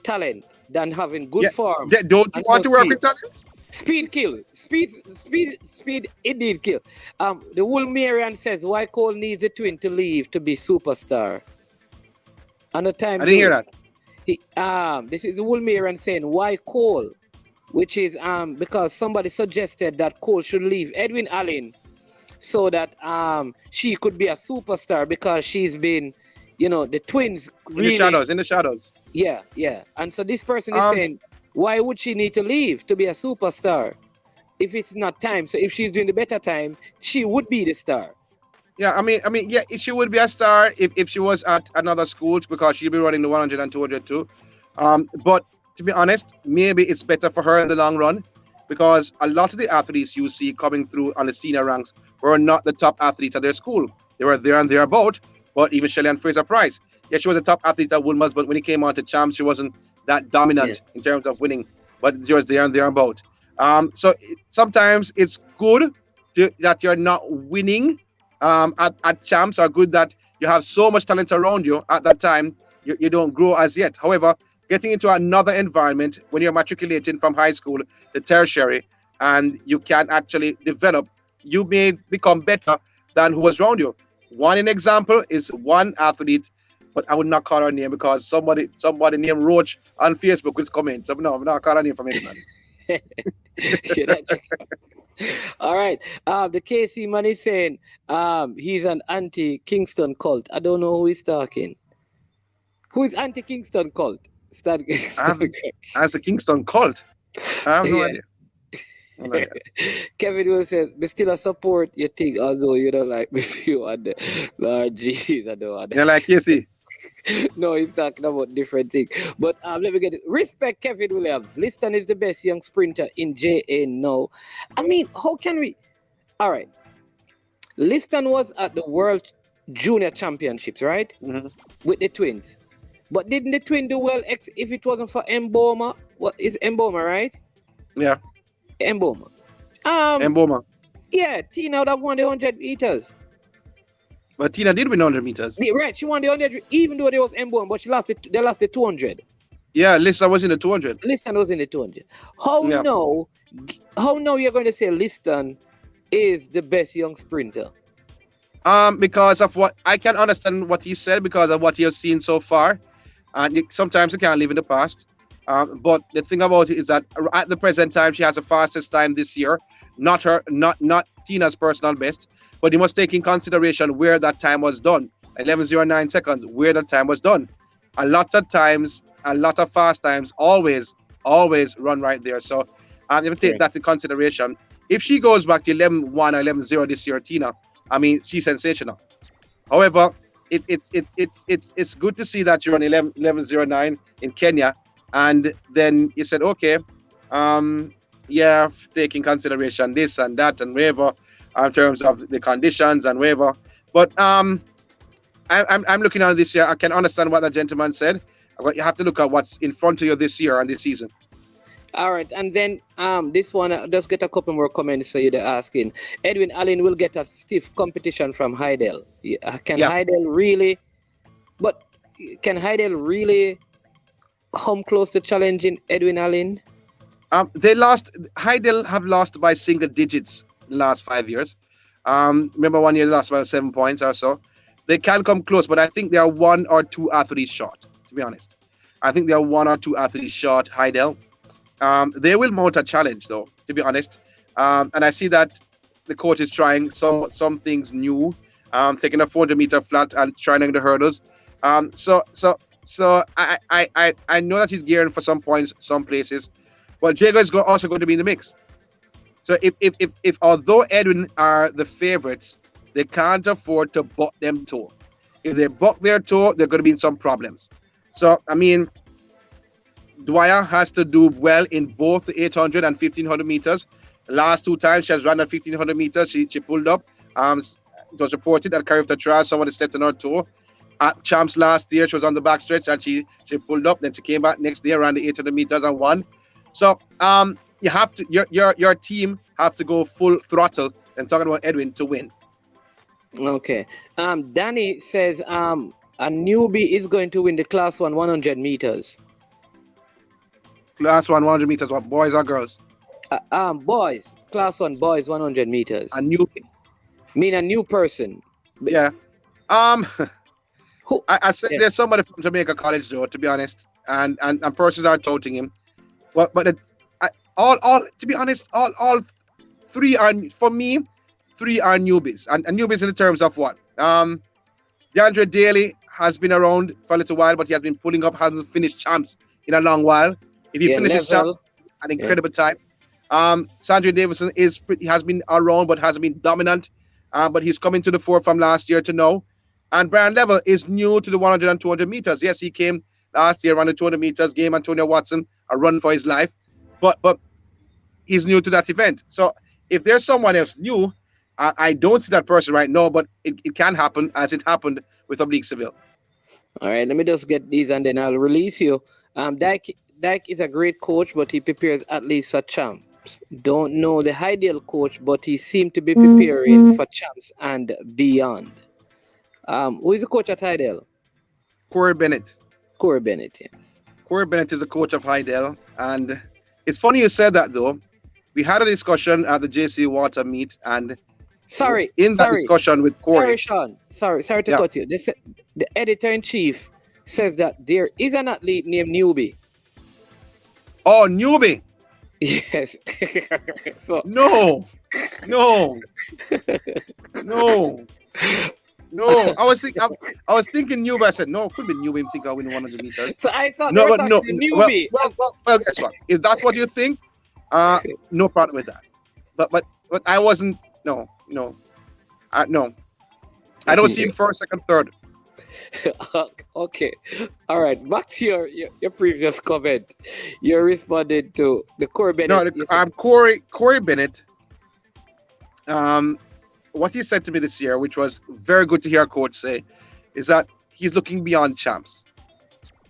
talent than having good form. Don't you and want to no work speed. with talent? Speed kill. Speed indeed kill. The Woolmerian says, why Cole needs a twin to leave to be superstar? And the time I didn't hear that. This is the Woolmerian saying, why Cole? Which is because somebody suggested that Cole should leave Edwin Allen so that she could be a superstar because she's been, the Twins really. In the shadows. Yeah. And so this person is saying, why would she need to leave to be a superstar if it's not time? So if she's doing the better time, she would be the star. Yeah, I mean, yeah, she would be a star if she was at another school because she'd be running the 100 and 200 too. But to be honest, maybe it's better for her in the long run because a lot of the athletes you see coming through on the senior ranks were not the top athletes at their school. They were there and thereabout. But even Shelly-Ann Fraser-Price, yeah, she was a top athlete at Woolmers, but when it came on to champs, she wasn't that dominant in terms of winning. But she was there and thereabout. Sometimes it's good that you're not winning at champs, or good that you have so much talent around you at that time, you don't grow as yet. However, getting into another environment when you're matriculating from high school to tertiary and you can actually develop, you may become better than who was around you. One example is one athlete but I would not call her name because somebody named Roach on Facebook will comment. So no, I'm not calling her name from anyone. All right. The KC man is saying he's an anti-Kingston cult. I don't know who he's talking. Who is anti-Kingston cult? As a Kingston cult. I have no idea. Kevin Will says, "We still support your thing, although you don't like me few and the Lord Jesus, I don't understand." You like KC? No, he's talking about different things. But let me get it. Respect Kevin Williams. Liston is the best young sprinter in JA now. I mean, how can we? All right. Liston was at the World Junior Championships, right? Mm-hmm. With the twins. But didn't the twin do well if it wasn't for Mboma? What is Mboma, right? Yeah. Mboma. Mboma. Yeah, Tina would have won the 100 meters. But Tina did win 100 meters. Yeah, right, she won the 100, even though there was Mboma, but they lost the 200. Yeah, Liston was in the 200. Liston was in the 200. How now you're going to say Liston is the best young sprinter? Because of what I can understand what he said because of what he has seen so far, and sometimes you can't live in the past. But the thing about it is that at the present time, she has the fastest time this year. Not Tina's personal best, but you must take in consideration where that time was done. 11:09 seconds, where that time was done. A lot of times, a lot of fast times always run right there. So if you take that into consideration, if she goes back to 11:1 or 11:0 this year, Tina, I mean, she's sensational. However, it's good to see that you're on 11:09 in Kenya. And then he said, okay, take in consideration this and that and whatever in terms of the conditions and whatever. But I'm looking at this year. I can understand what the gentleman said. But you have to look at what's in front of you this year and this season. All right, and then this one does get a couple more comments for you. They're asking, Edwin Allen will get a stiff competition from Heidel. Can Heidel really come close to challenging Edwin Allen? Heidel have lost by single digits in the last 5 years. Remember 1 year they lost by 7 points or so. They can come close, but I think they are 1 or 2 athletes short, to be honest. I think they are 1 or 2 athletes short, Heidel. They will mount a challenge, though, to be honest. And I see that the coach is trying some things new, taking a 400-meter flat and trying the hurdles. So I know that he's gearing for some points, some places, but Jago is also going to be in the mix. So if although Edwin are the favorites, they can't afford to buck them toe. If they buck their toe, they're going to be in some problems. So I mean, Dwyer has to do well in both the 800 and 1500 meters. The last 2 times she has run at 1500 meters, she pulled up. It was reported that Carifta trial, somebody stepped on her toe. At Champs last year, she was on the back stretch and she pulled up. Then she came back next day around the 800 meters and won. So you have to your team have to go full throttle. I'm talking about Edwin to win. Okay. Danny says a newbie is going to win the Class 1 100 meters. Class 1 100 meters, what, boys or girls? Boys. Class 1 boys 100 meters. A newbie. Mean a new person. Yeah. I said there's somebody from Jamaica College though, to be honest, and persons are touting him. But to be honest, all 3 are, for me, 3 are newbies, and newbies in the terms of what? DeAndre Daly has been around for a little while, but he has been pulling up, hasn't finished champs in a long while. If he finishes champs, an incredible time. Sandra Davison has been around, but hasn't been dominant. But he's coming to the fore from last year to now. And Brian Level is new to the 100 and 200 meters. Yes, he came last year on the 200 meters, gave Antonio Watson a run for his life. But he's new to that event. So if there's someone else new, I don't see that person right now, but it can happen as it happened with Oblique Seville. All right, let me just get these and then I'll release you. Dyke is a great coach, but he prepares athletes for champs. Don't know the ideal coach, but he seemed to be preparing for champs and beyond. Who is the coach at Heidel? Corey Bennett. Corey Bennett, yes. Corey Bennett is the coach of Heidel. And it's funny you said that, though. We had a discussion at the JC Water meet, and Sorry, in that sorry, discussion with Corey. sorry, Sean. Sorry to Yeah. cut you. The editor in chief says that there is an athlete named Newbie. Oh, newbie. Yes. So No. No. No. No. I was thinking newbie. I said, no, could be newbie. Think I win 100 meters. So I thought No, they were but talking no. to Well, Newbie. well, guess what? If that's what you think, no problem with that. But I wasn't. No. No. I don't see him first, second, third. Okay. All right. Back to your previous comment. You responded to the Corey Bennett. No, Corey Bennett. What he said to me this year, which was very good to hear a coach say, is that he's looking beyond champs.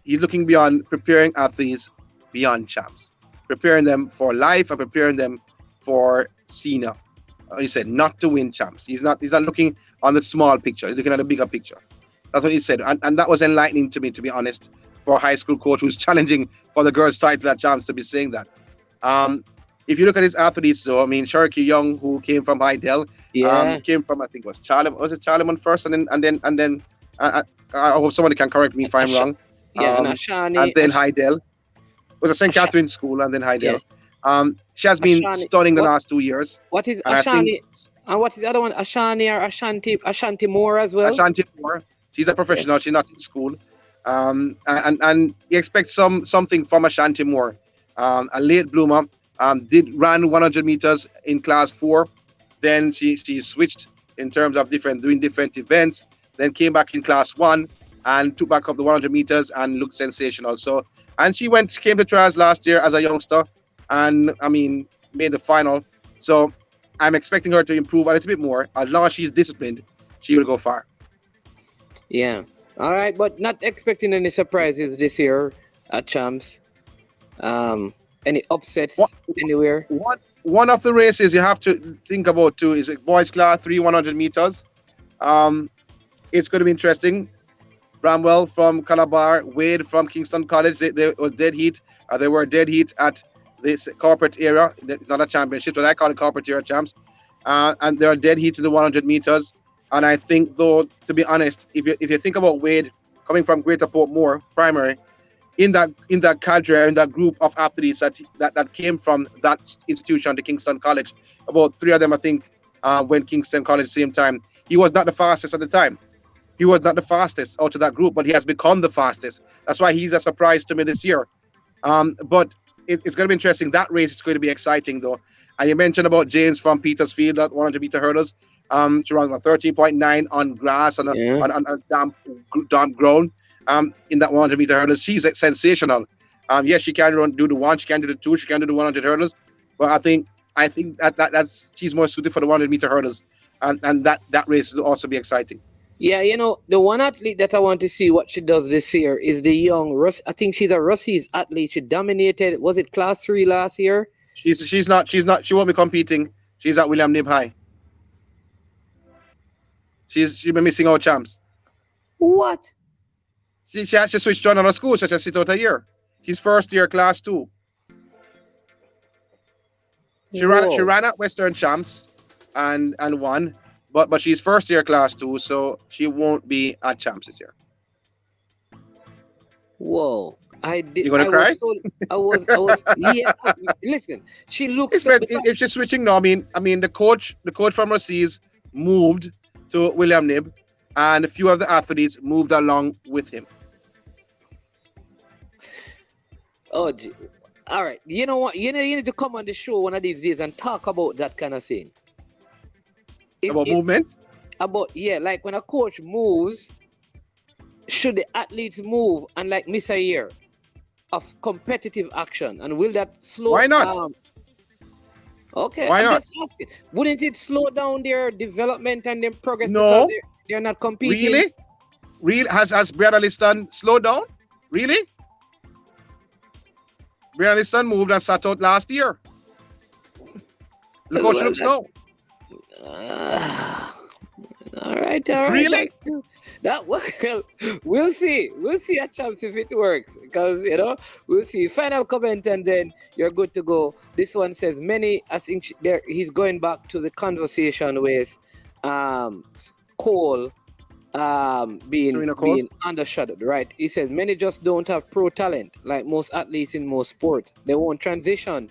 He's looking beyond preparing athletes beyond champs, preparing them for life and preparing them for senior. He said not to win champs. He's not looking on the small picture. He's looking at the bigger picture. That's what he said, and that was enlightening to me, to be honest, for a high school coach who's challenging for the girls' title at champs to be saying that. If you look at his athletes, though, I mean, Cherokee Young, who came from Hydel, came from, I think it was Charlemont. Was it Charlemont first, and then I hope somebody can correct me if I'm wrong. Yeah, and Ashani, and then Hydel. It was a St. Catherine's school, and then Hydel. Yeah. She has been Ashani, stunning the last 2 years. What is and Ashani? And what is the other one? Ashani or Ashanti Moore as well? Ashanti Moore. She's a professional. She's not in school. And you expect something from Ashanti Moore. A late bloomer. Did run 100 meters in class 4. Then she switched in terms of doing different events. Then came back in class 1 and took back up the 100 meters and looked sensational. So, and she came to trials last year as a youngster, and I mean made the final. So I'm expecting her to improve a little bit more. As long as she's disciplined, she will go far. Yeah. All right, but not expecting any surprises this year at champs. Any upsets anywhere? One of the races you have to think about too is boys class 3 100 meters. It's going to be interesting. Bramwell from Calabar, Wade from Kingston College. They were dead heat. They were dead heat at this corporate area. It's not a championship, but I call it corporate area champs. And there are dead heats in the 100 meters. And I think, though, to be honest, if you think about Wade coming from Greater Portmore Primary, in that cadre, in that group of athletes that came from that institution, the Kingston College, about 3 of them, I think, went Kingston College same time. He was not the fastest at the time. He was not the fastest out of that group, but he has become the fastest. That's why he's a surprise to me this year. But it's going to be interesting. That race is going to be exciting, though. And you mentioned about James from Petersfield, that 100 meter hurdles. She ran 13.9 on grass and on damp ground. In that 100 meter hurdles, she's sensational. Yes, she can do the 1, she can do the 2, she can do the 100 hurdles. But I think that's she's more suited for the 100 meter hurdles, and that race will also be exciting. Yeah, you know, the one athlete that I want to see what she does this year is the young Russ. I think she's a Russies athlete. She dominated. Was it class 3 last year? She's not. She won't be competing. She's at William Knibb High. She's been missing out champs. What? She actually switched to another school. She just sit out a year. She's first year class 2. She ran at Western champs and won. But she's first year class 2, so she won't be at champs this year. Whoa. I did. You gonna cry? I was yeah. Listen, she looks. If she's switching now, I mean the coach from Rossies moved to William Knibb, and a few of the athletes moved along with him. Oh, all right. You know what? You need to come on the show one of these days and talk about that kind of thing. About movement? Like when a coach moves, should the athletes move and like miss a year of competitive action? And will that slow? Why not? Okay. Why not? Just asking. Wouldn't it slow down their development and their progress? No. Because they're not competing? Really? Has Brianna Liston slowed down? Really? Brianna Liston moved and sat out last year. Look how she looks now. All right. right, all right. Really? That well, we'll see. We'll see at Champs if it works. Because we'll see. Final comment and then you're good to go. This one says I think he's going back to the conversation with Cole Serena Cole? being undershadowed, right? He says many just don't have pro talent, like most athletes in most sport. They won't transition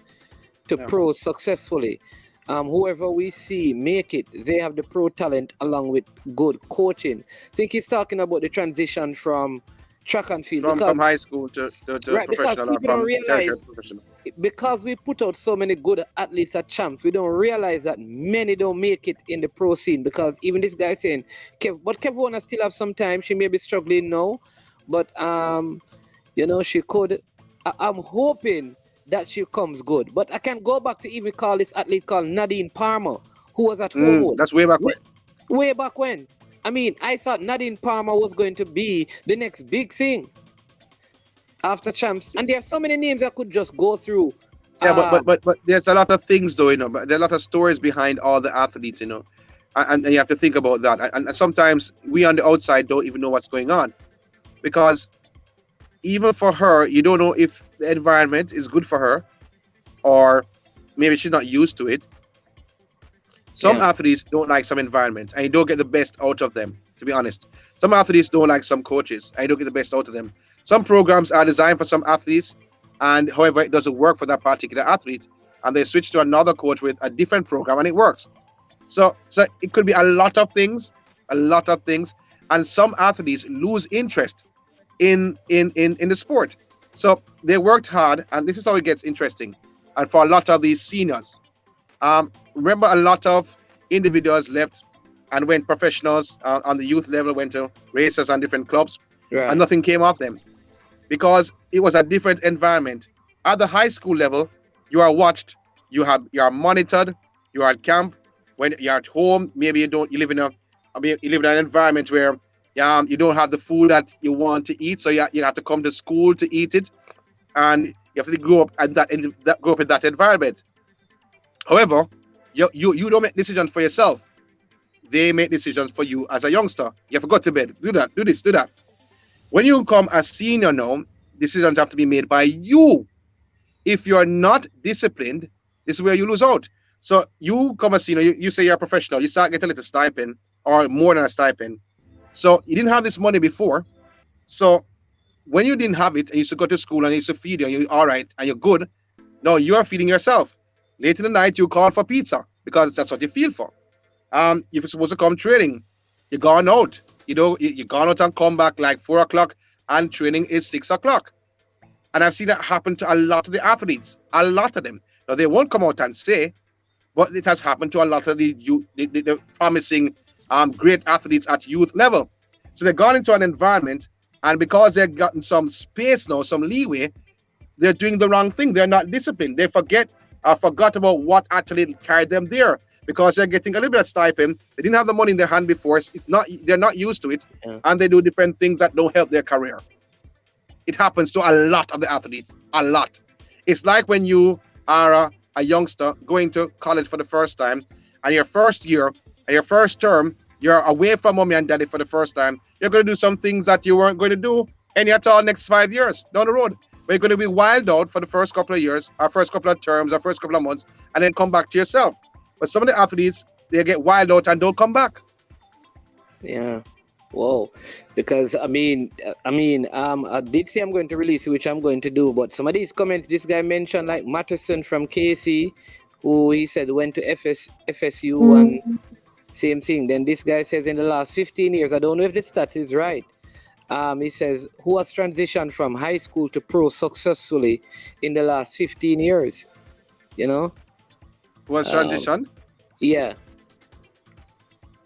to pro successfully. Whoever we see make it, they have the pro talent along with good coaching. I think he's talking about the transition from track and field. From high school to right, professional, or from tertiary to professional. Because we put out so many good athletes at Champs, we don't realize that many don't make it in the pro scene. Because even this guy saying, Kev Warner still have some time. She may be struggling now, but she could. I'm hoping that she comes good. But I can go back to even call this athlete called Nadine Palmer, who was at home. That's way back when. Way back when. I mean, I thought Nadine Palmer was going to be the next big thing after Champs. And there are so many names I could just go through. Yeah, but there's a lot of things though, but there are a lot of stories behind all the athletes, and you have to think about that. And sometimes we on the outside don't even know what's going on, because even for her, you don't know if the environment is good for her, or maybe she's not used to it. Some athletes don't like some environment, and you don't get the best out of them, to be honest. Some athletes don't like some coaches, and you don't get the best out of them. Some programs are designed for some athletes, and however, it doesn't work for that particular athlete, and they switch to another coach with a different program, and it works. So it could be a lot of things, and some athletes lose interest in the sport. So they worked hard, and this is how it gets interesting. And for a lot of these seniors, remember, a lot of individuals left and went professionals on the youth level, went to races and different clubs, and nothing came of them because it was a different environment. At the high school level, you are watched, you are monitored, you are at camp. When you're at home, maybe you live in an environment where you don't have the food that you want to eat, so you have to come to school to eat it, and you have to grow up in that environment. However, you don't make decisions for yourself. They make decisions for you as a youngster. You have to go to bed, do that, do this, do that. When you become a senior now, decisions have to be made by you. If you're not disciplined, this is where you lose out. So you come a senior, you say you're a professional, you start getting a little stipend or more than a stipend. So you didn't have this money before. So when you didn't have it, and you used to go to school and you used to feed you, and you're all right and you're good, now you're feeding yourself. Late in the night, you call for pizza because that's what you feel for. If you're supposed to come training, you're gone out. You're gone out and come back like 4 o'clock, and training is 6 o'clock. And I've seen that happen to a lot of the athletes, a lot of them. Now, they won't come out and say, but it has happened to a lot of the promising great athletes at youth level. So they've gone into an environment, and because they've gotten some space now, some leeway, they're doing the wrong thing. They're not disciplined. They forgot about what actually carried them there, because they're getting a little bit of stipend. They didn't have the money in their hand before. They're not used to it, and they do different things that don't help their career. It happens to a lot of the athletes, a lot. It's like when you are a youngster going to college for the first time, and your first year and your first term, you're away from mommy and daddy for the first time. You're going to do some things that you weren't going to do any at all next 5 years down the road. But you're going to be wild out for the first couple of years, or first couple of terms, or first couple of months, and then come back to yourself. But some of the athletes, they get wild out and don't come back. Yeah. Whoa. Because I did say I'm going to release it, which I'm going to do, but some of these comments this guy mentioned, like Matteson from KC, who he said went to FSU and same thing. Then this guy says in the last 15 years, I don't know if the stat is right. He says, who has transitioned from high school to pro successfully in the last 15 years? Who has transitioned? Yeah.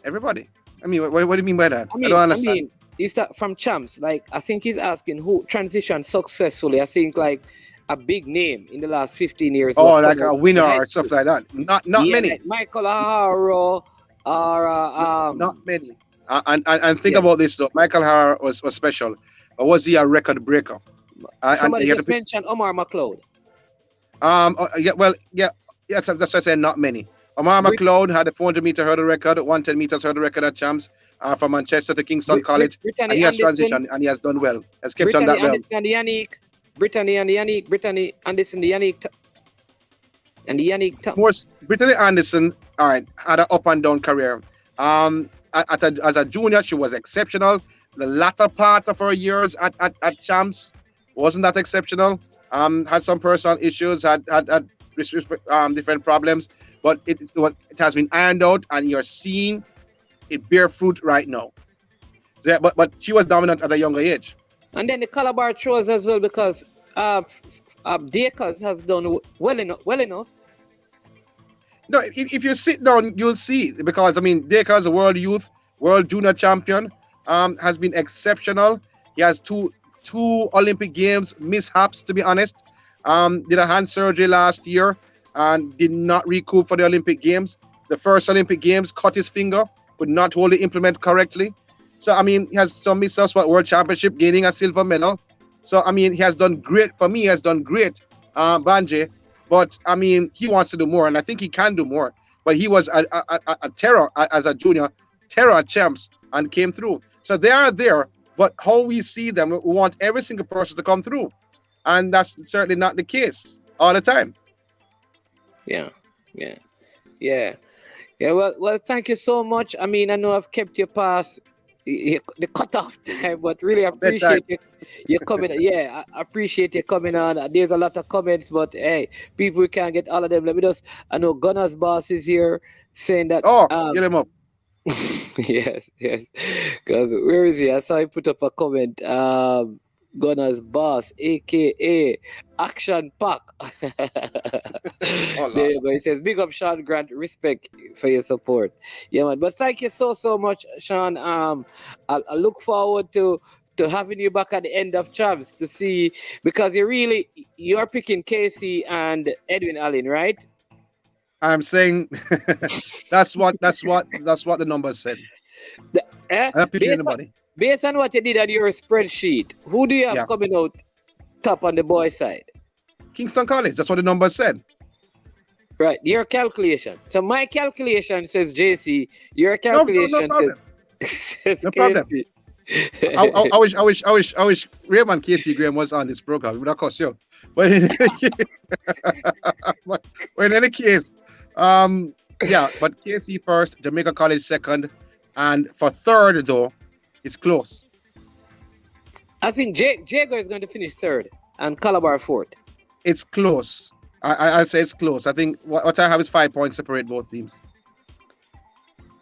Everybody. I mean, what do you mean by that? I don't understand. Is that from Champs? Like, I think he's asking who transitioned successfully. I think like a big name in the last 15 years. Oh, like a winner or stuff like that. Not many. Like Michael Haro or not many. And think about this though. Michael Hara was special, but was he a record breaker? Somebody just mentioned Omar McLeod. Yes, that's what I said. Not many. Omar McLeod had a 400-meter hurdle record, 110 meters hurdle record at champs from Manchester to Kingston College. And Brittany he has Anderson, transitioned and he has done well. Has kept on Brittany that well. Anderson and Yannick. Brittany Anderson, the Yannick. And the Yannick Most Brittany Anderson, all right, had an up and down career. As a junior, she was exceptional. The latter part of her years at champs wasn't that exceptional. Had some personal issues, had different problems, but it has been ironed out, and you're seeing it bear fruit right now. So, yeah, but she was dominant at a younger age. And then the Calabar throws as well, because Dakers has done well enough. No, if you sit down, you'll see, because I mean, Dakers, a world youth, world junior champion, has been exceptional. He has two Olympic Games mishaps, to be honest. Did a hand surgery last year and did not recoup for the Olympic Games. The first Olympic Games, cut his finger, could not hold the implement correctly. So, I mean, he has some mishaps, but World Championship, gaining a silver medal. So, I mean, he has done great. For me, he has done great, Banjay. But, I mean, he wants to do more, and I think he can do more. But he was a terror as a junior, terror at champs, and came through. So they are there, but how we see them, we want every single person to come through. And that's certainly not the case all the time. Yeah. Well, thank you so much. I mean, I know I've kept you past the cutoff time, but really appreciate you coming. Yeah, I appreciate you coming on. There's a lot of comments, but hey, people, we can't get all of them. Let me just, I know Gunner's boss is here saying that. Get him up. Yes. Because where is he? I saw him put up a comment. Gunner's boss, aka Action Pack. There you go. He says, "Big up, Sean Grant. Respect for your support." Yeah, man. But thank you so much, Sean. I look forward to having you back at the end of champs to see, because you're picking Casey and Edwin Allen, right? I'm saying that's what the numbers said. I'm not picking anybody. Based on what you did on your spreadsheet, who do you have coming out top on the boys' side? Kingston College. That's what the numbers said. Right, your calculation. So my calculation says JC. Your calculation says no problem. I wish Raymond Casey Graham was on this program. It would have cost you. But in any case, but Casey first, Jamaica College second, and for third though, it's close. I think Jago is going to finish third and Calabar fourth. It's close. I'll say it's close. I think what I have is 5 points separate both teams.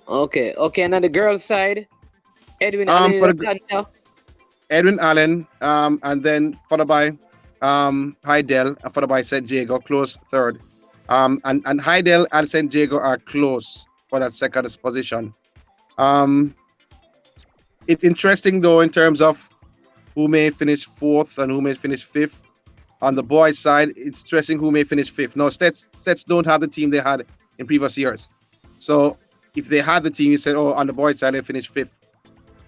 Okay. And on the girls' side, Edwin Allen. Edwin Allen, and then followed by Heidel, and followed by St. Jago, close third. And Heidel and St. Jago are close for that second position. It's interesting though in terms of who may finish fourth and who may finish fifth. On the boys' side, it's interesting who may finish fifth. No, Stets don't have the team they had in previous years. So if they had the team, you said, on the boys' side they finish fifth.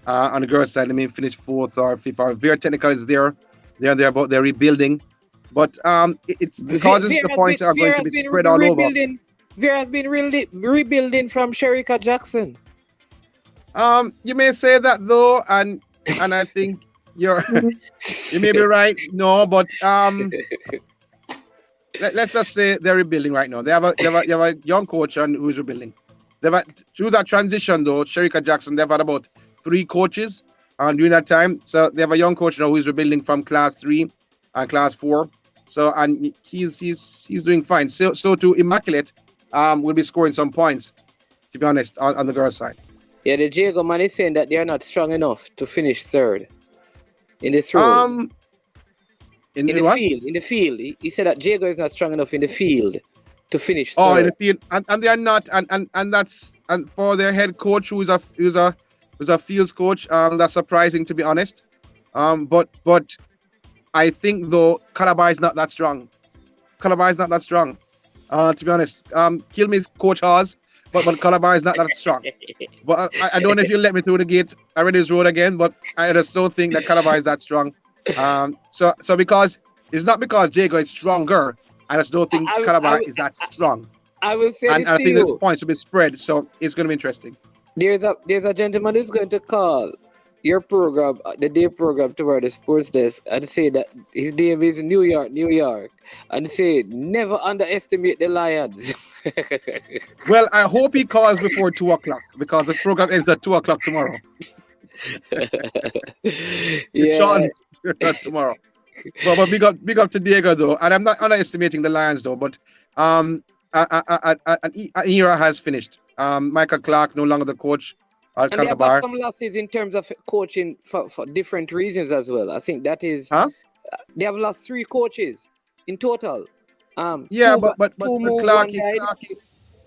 On the girls' side, they may finish fourth or fifth. Or Vera Technical is there. They're rebuilding. But it's because the points are going to be spread all over. Vera has been really rebuilding from Sherika Jackson. You may say that though, and I think you may be right. No, but let's just say they're rebuilding right now. They have a young coach who's rebuilding. Through that transition though, Sherika Jackson, they've had about 3 coaches during that time. So they have a young coach now who's rebuilding from class 3 and class 4. So and he's doing fine. So to Immaculate will be scoring some points, to be honest, on the girls' side. Yeah, the Jago man is saying that they are not strong enough to finish third in the throws. In the field. He said that Jago is not strong enough in the field to finish third. Oh, in the field, and they are not, and that's for their head coach who's a fields coach. That's surprising, to be honest. But I think though Calabar is not that strong. To be honest. Kill me, Coach Hawes. But Calabar is not that strong. But I don't know if you let me through the gate. I read his road again, but I just don't think that Calabar is that strong. So because it's not because Jago is stronger, I just don't think Calabar is that strong. I will say And this I to think the you. points will be spread, so it's going to be interesting. There's a gentleman who's going to call your program, the day program tomorrow, the sports desk, and say that his name is New York, New York, and say never underestimate the Lions. Well, I hope he calls before 2 o'clock because the program ends at 2 o'clock tomorrow. Yeah, Sean, tomorrow. But big up to Diego though, and I'm not underestimating the Lions though. But an era has finished. Michael Clark no longer the coach at and they have got Calabar. some losses in terms of coaching for different reasons as well. I think that is Huh? they have lost 3 coaches in total. Yeah, Two, two but moved, one died.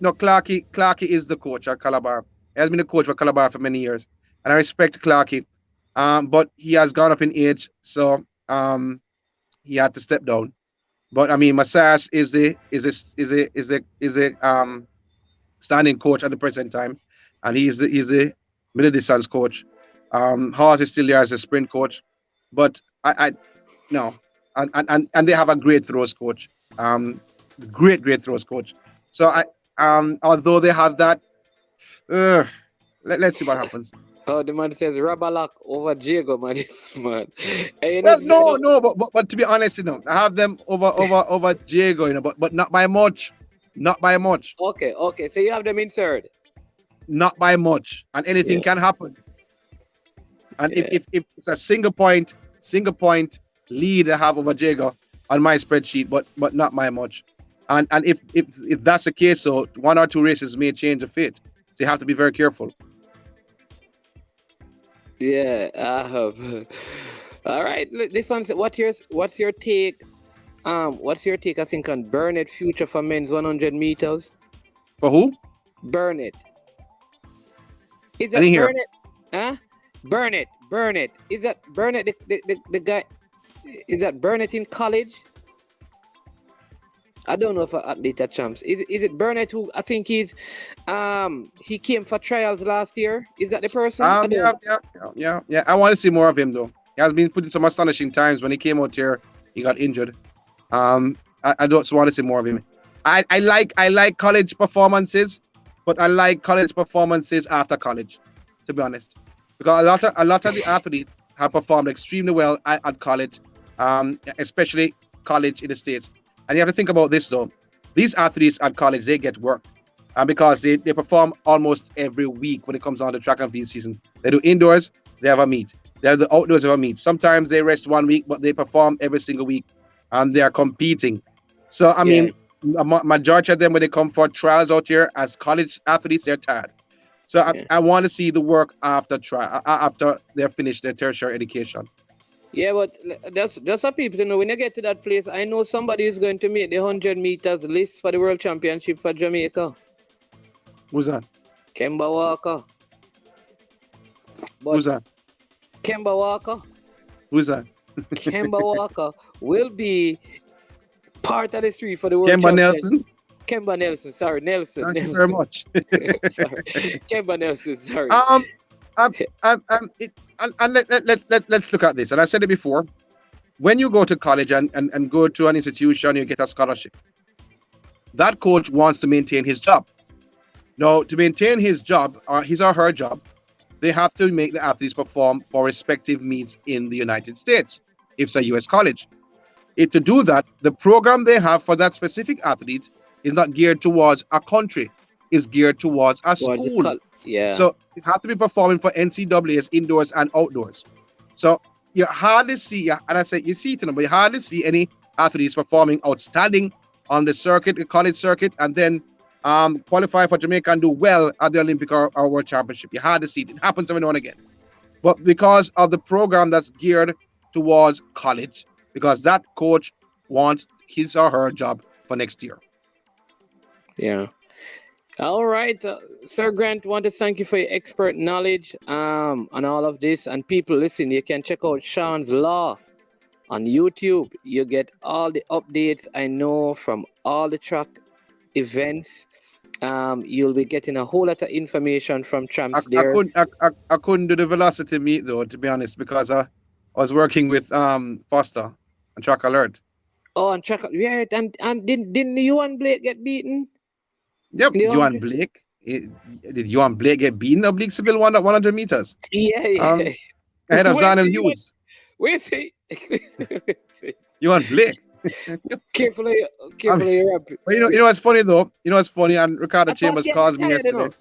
Clarky is the coach at Calabar. He has been the coach for Calabar for many years, and I respect Clarky. But he has gone up in age, so he had to step down. But I mean, Massas is the standing coach at the present time, and he's the middle distance coach. Hawes is still there as a sprint coach, but I no, and they have a great throws coach, great throws coach. So although they have that, let's see what happens. Oh, the man says Rabalak over Diego, man. Man. And you know, Well, no, but to be honest, I have them over Diego, but not by much, not by much, Okay. So you have them in third. not by much, and anything Yeah. can happen. And Yeah. if it's a single point lead I have over Diego on my spreadsheet, but not by much. And if that's the case, so 1 or 2 races may change the fate. So you have to be very careful. Yeah, I have. All right. This one. What's your take? What's your take? I think on Burnett future for men's 100 meters. For who? Burnett. Is I that didn't hear. Burnett? Huh? Burnett. Is that Burnett the guy? Is that Burnett in college? I don't know if an athlete at champs. Is it Burnett who I think he came for trials last year? Is that the person? I don't Yeah. I want to see more of him though. He has been put in some astonishing times. When he came out here, he got injured. I don't want to see more of him. I like college performances, but I like college performances after college, to be honest, because a lot of the athletes have performed extremely well at college, especially college in the States. And you have to think about this though. These athletes at college, they get work. Because they perform almost every week when it comes on to track and field season. They do indoors, they have a meet. They have the outdoors, they have a meet. Sometimes they rest 1 week, but they perform every single week. And they are competing. So, I mean, majority of them, when they come for trials out here as college athletes, they're tired. So I want to see the work after they finish their tertiary education. Yeah, but just for people to know, when you get to that place, I know somebody is going to make the 100 meters list for the World Championship for Jamaica. Who's that? Kemba Walker. But Who's that? Kemba Walker. Who's that? Kemba Walker will be part of the 3 for the World Kemba Championship. Nelson? Kemba Nelson, sorry, Nelson. Thank you very much. Sorry. Kemba Nelson, sorry. Let's look at this. And I said it before. When you go to college and go to an institution, you get a scholarship. That coach wants to maintain his job. Now, to maintain his job, or his or her job, they have to make the athletes perform for respective meets in the United States, if it's a U.S. college. To do that, the program they have for that specific athlete is not geared towards a country, it's geared towards a school. Yeah. So you have to be performing for NCAAs indoors and outdoors. So you hardly see, and I say you see it, but you hardly see any athletes performing outstanding on the circuit, the college circuit, and then qualify for Jamaica and do well at the Olympic or World Championship. You hardly see it. It happens every now and again. But because of the program that's geared towards college, because that coach wants his or her job for next year. Yeah. All right, Sir Grant, want to thank you for your expert knowledge on all of this. And people, listen, you can check out Sean's Law on YouTube. You get all the updates I know from all the track events. You'll be getting a whole lot of information from champs there. I couldn't do the velocity meet though, to be honest, because I was working with Foster and Track Alert. Oh, and track, yeah, and didn't you and Blake get beaten? Yep, The you and 100. Blake. Did you and Blake get beaten or Blake Seville won that 100 meters? Yeah, yeah. Ahead of Wait, Zanel you wait, Hughes. wait, see. Wait, see. You and Blake. Carefully, I mean, carefully, you're up. but you know what's funny though? You know what's funny? And Ricardo I thought Chambers he had called me retired, you yesterday.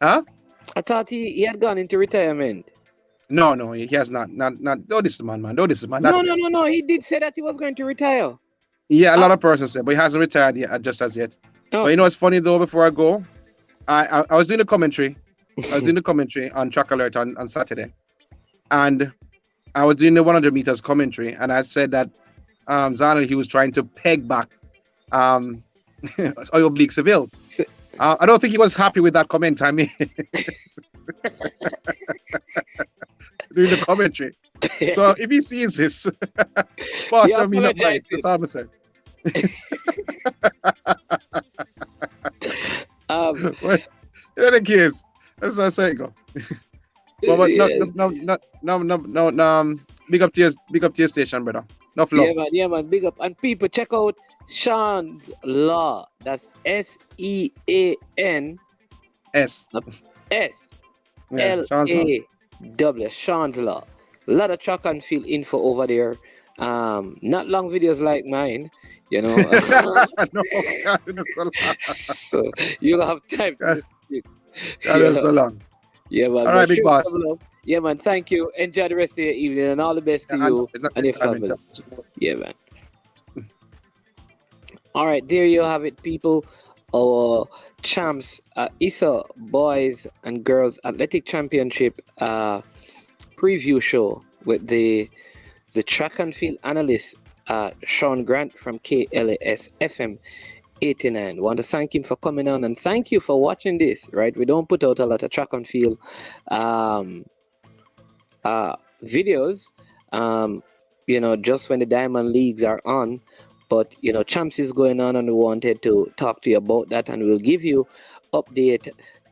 know. Huh? I thought he had gone into retirement. No, he has not. Not. Don't this man, man. Don't this man. No, Not no, yet. no, no. He did say that he was going to retire. Yeah, a Uh, lot of persons said, but he hasn't retired yet, just as yet. But you know okay. what's funny though? Before I go, I was doing the commentary. I was doing the commentary on Track Alert on Saturday, and I was doing the 100 meters commentary, and I said that Zanel, he was trying to peg back Oblique Seville. I don't think he was happy with that comment I made during the commentary. So if he sees this, pass You me not mind. apologize. That's all I'm saying. Well, in any case, that's how I say it go. But Yes. no, big up to your station, brother. No flow. Yeah, man. Big up. And people, check out Sean's Law. That's SEAN S. S Yeah, L Sean's on. A W. Sean's Law. A lot of track and field info over there. Not long videos like mine, you know. No, God, it's so long. So you'll have time to listen. God, it's so long. Yeah, man. All But right, big show boss. some love. Yeah, man. Thank you. Enjoy the rest of your evening and all the best to you and your family. Yeah, man. All right, there you have it, people. Our champs, ISSA Boys and Girls Athletic Championship preview show with the track and field analyst, Sean Grant from KLAS FM 89. Want to thank him for coming on and thank you for watching this. Right, we don't put out a lot of track and field videos. Just when the Diamond Leagues are on. But champs is going on, and we wanted to talk to you about that, and we'll give you update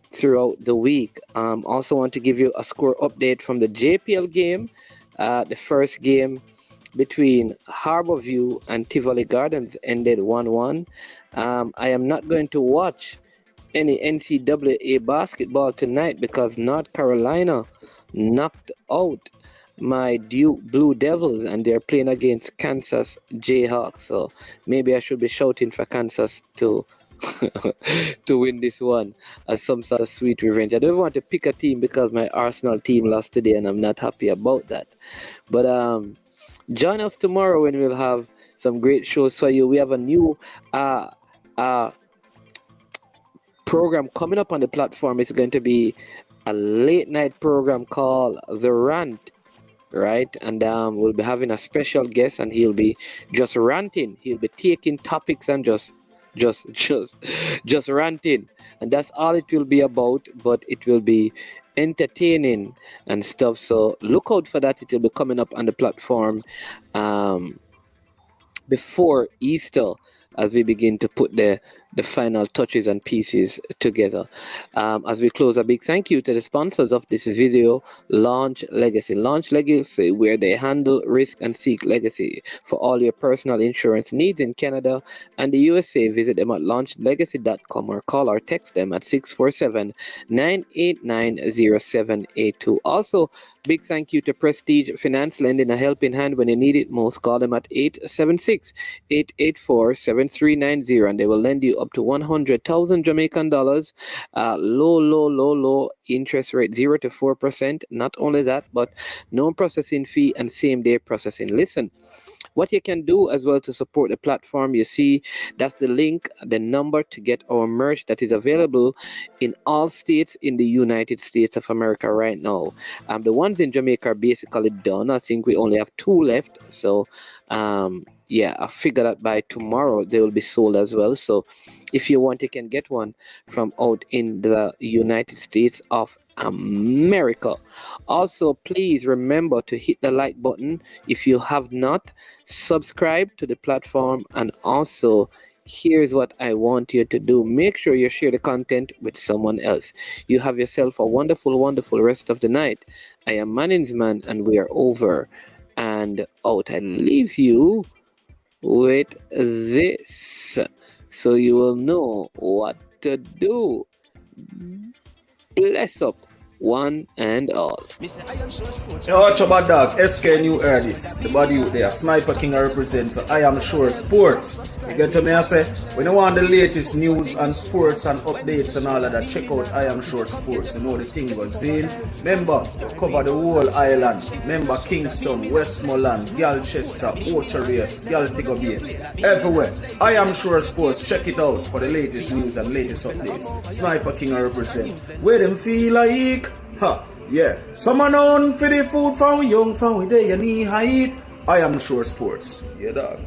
throughout the week. Also want to give you a score update from the JPL game, the first game between Harborview and Tivoli Gardens ended 1-1. I am not going to watch any NCAA basketball tonight because North Carolina knocked out my Duke Blue Devils, and they're playing against Kansas Jayhawks. So maybe I should be shouting for Kansas to to win this one as some sort of sweet revenge. I don't want to pick a team because my Arsenal team lost today, and I'm not happy about that. But join us tomorrow when we'll have some great shows for you. We have a new program coming up on the platform. It's going to be a late night program called The Rant. Right, and we'll be having a special guest, and he'll be just ranting. He'll be taking topics and just ranting, and that's all it will be about. But it will be entertaining and stuff. So look out for that. It will be coming up on the platform before Easter, as we begin to put the final touches and pieces together. As we close, a big thank you to the sponsors of this video, Launch Legacy. Launch Legacy, where they handle, risk, and seek legacy for all your personal insurance needs in Canada and the USA. Visit them at launchlegacy.com or call or text them at 647-989-0782. Also, big thank you to Prestige Finance, lending a helping hand when you need it most. Call them at 876-884-7390, and they will lend you up to 100,000 Jamaican dollars. Low interest rate, 0 to 4%. Not only that, but no processing fee and same day processing. Listen, what you can do as well to support the platform, you see, that's the link, the number to get our merch that is available in all states in the United States of America right now. The ones in Jamaica are basically done. I think we only have 2 left. So, I figure that by tomorrow they will be sold as well. So if you want, you can get one from out in the United States of America. Also, please remember to hit the like button if you have not. Subscribe to the platform, and also here's what I want you to do. Make sure you share the content with someone else. You have yourself a wonderful rest of the night. I am Manningsman, and we are over and out. I leave you with this. so you will know what to do. Bless up one and all. Yo, watch about dog, SK New Air this. The body out there, Sniper King I represent for I Am Sure Sports. You get to me, I say, when you want the latest news and sports and updates and all of that, check out I Am Sure Sports. You know the thing goes in. Remember, cover the whole island. Remember Kingston, Westmoreland, Galchester, Ocho-Rios, Galtigo Bay. Everywhere. I Am Sure Sports. Check it out for the latest news and latest updates. Sniper King I represent. Where them feel like? Ha, yeah. Someone on for the food from young, from where they knee height. I Am Sure Sports. Yeah, dog.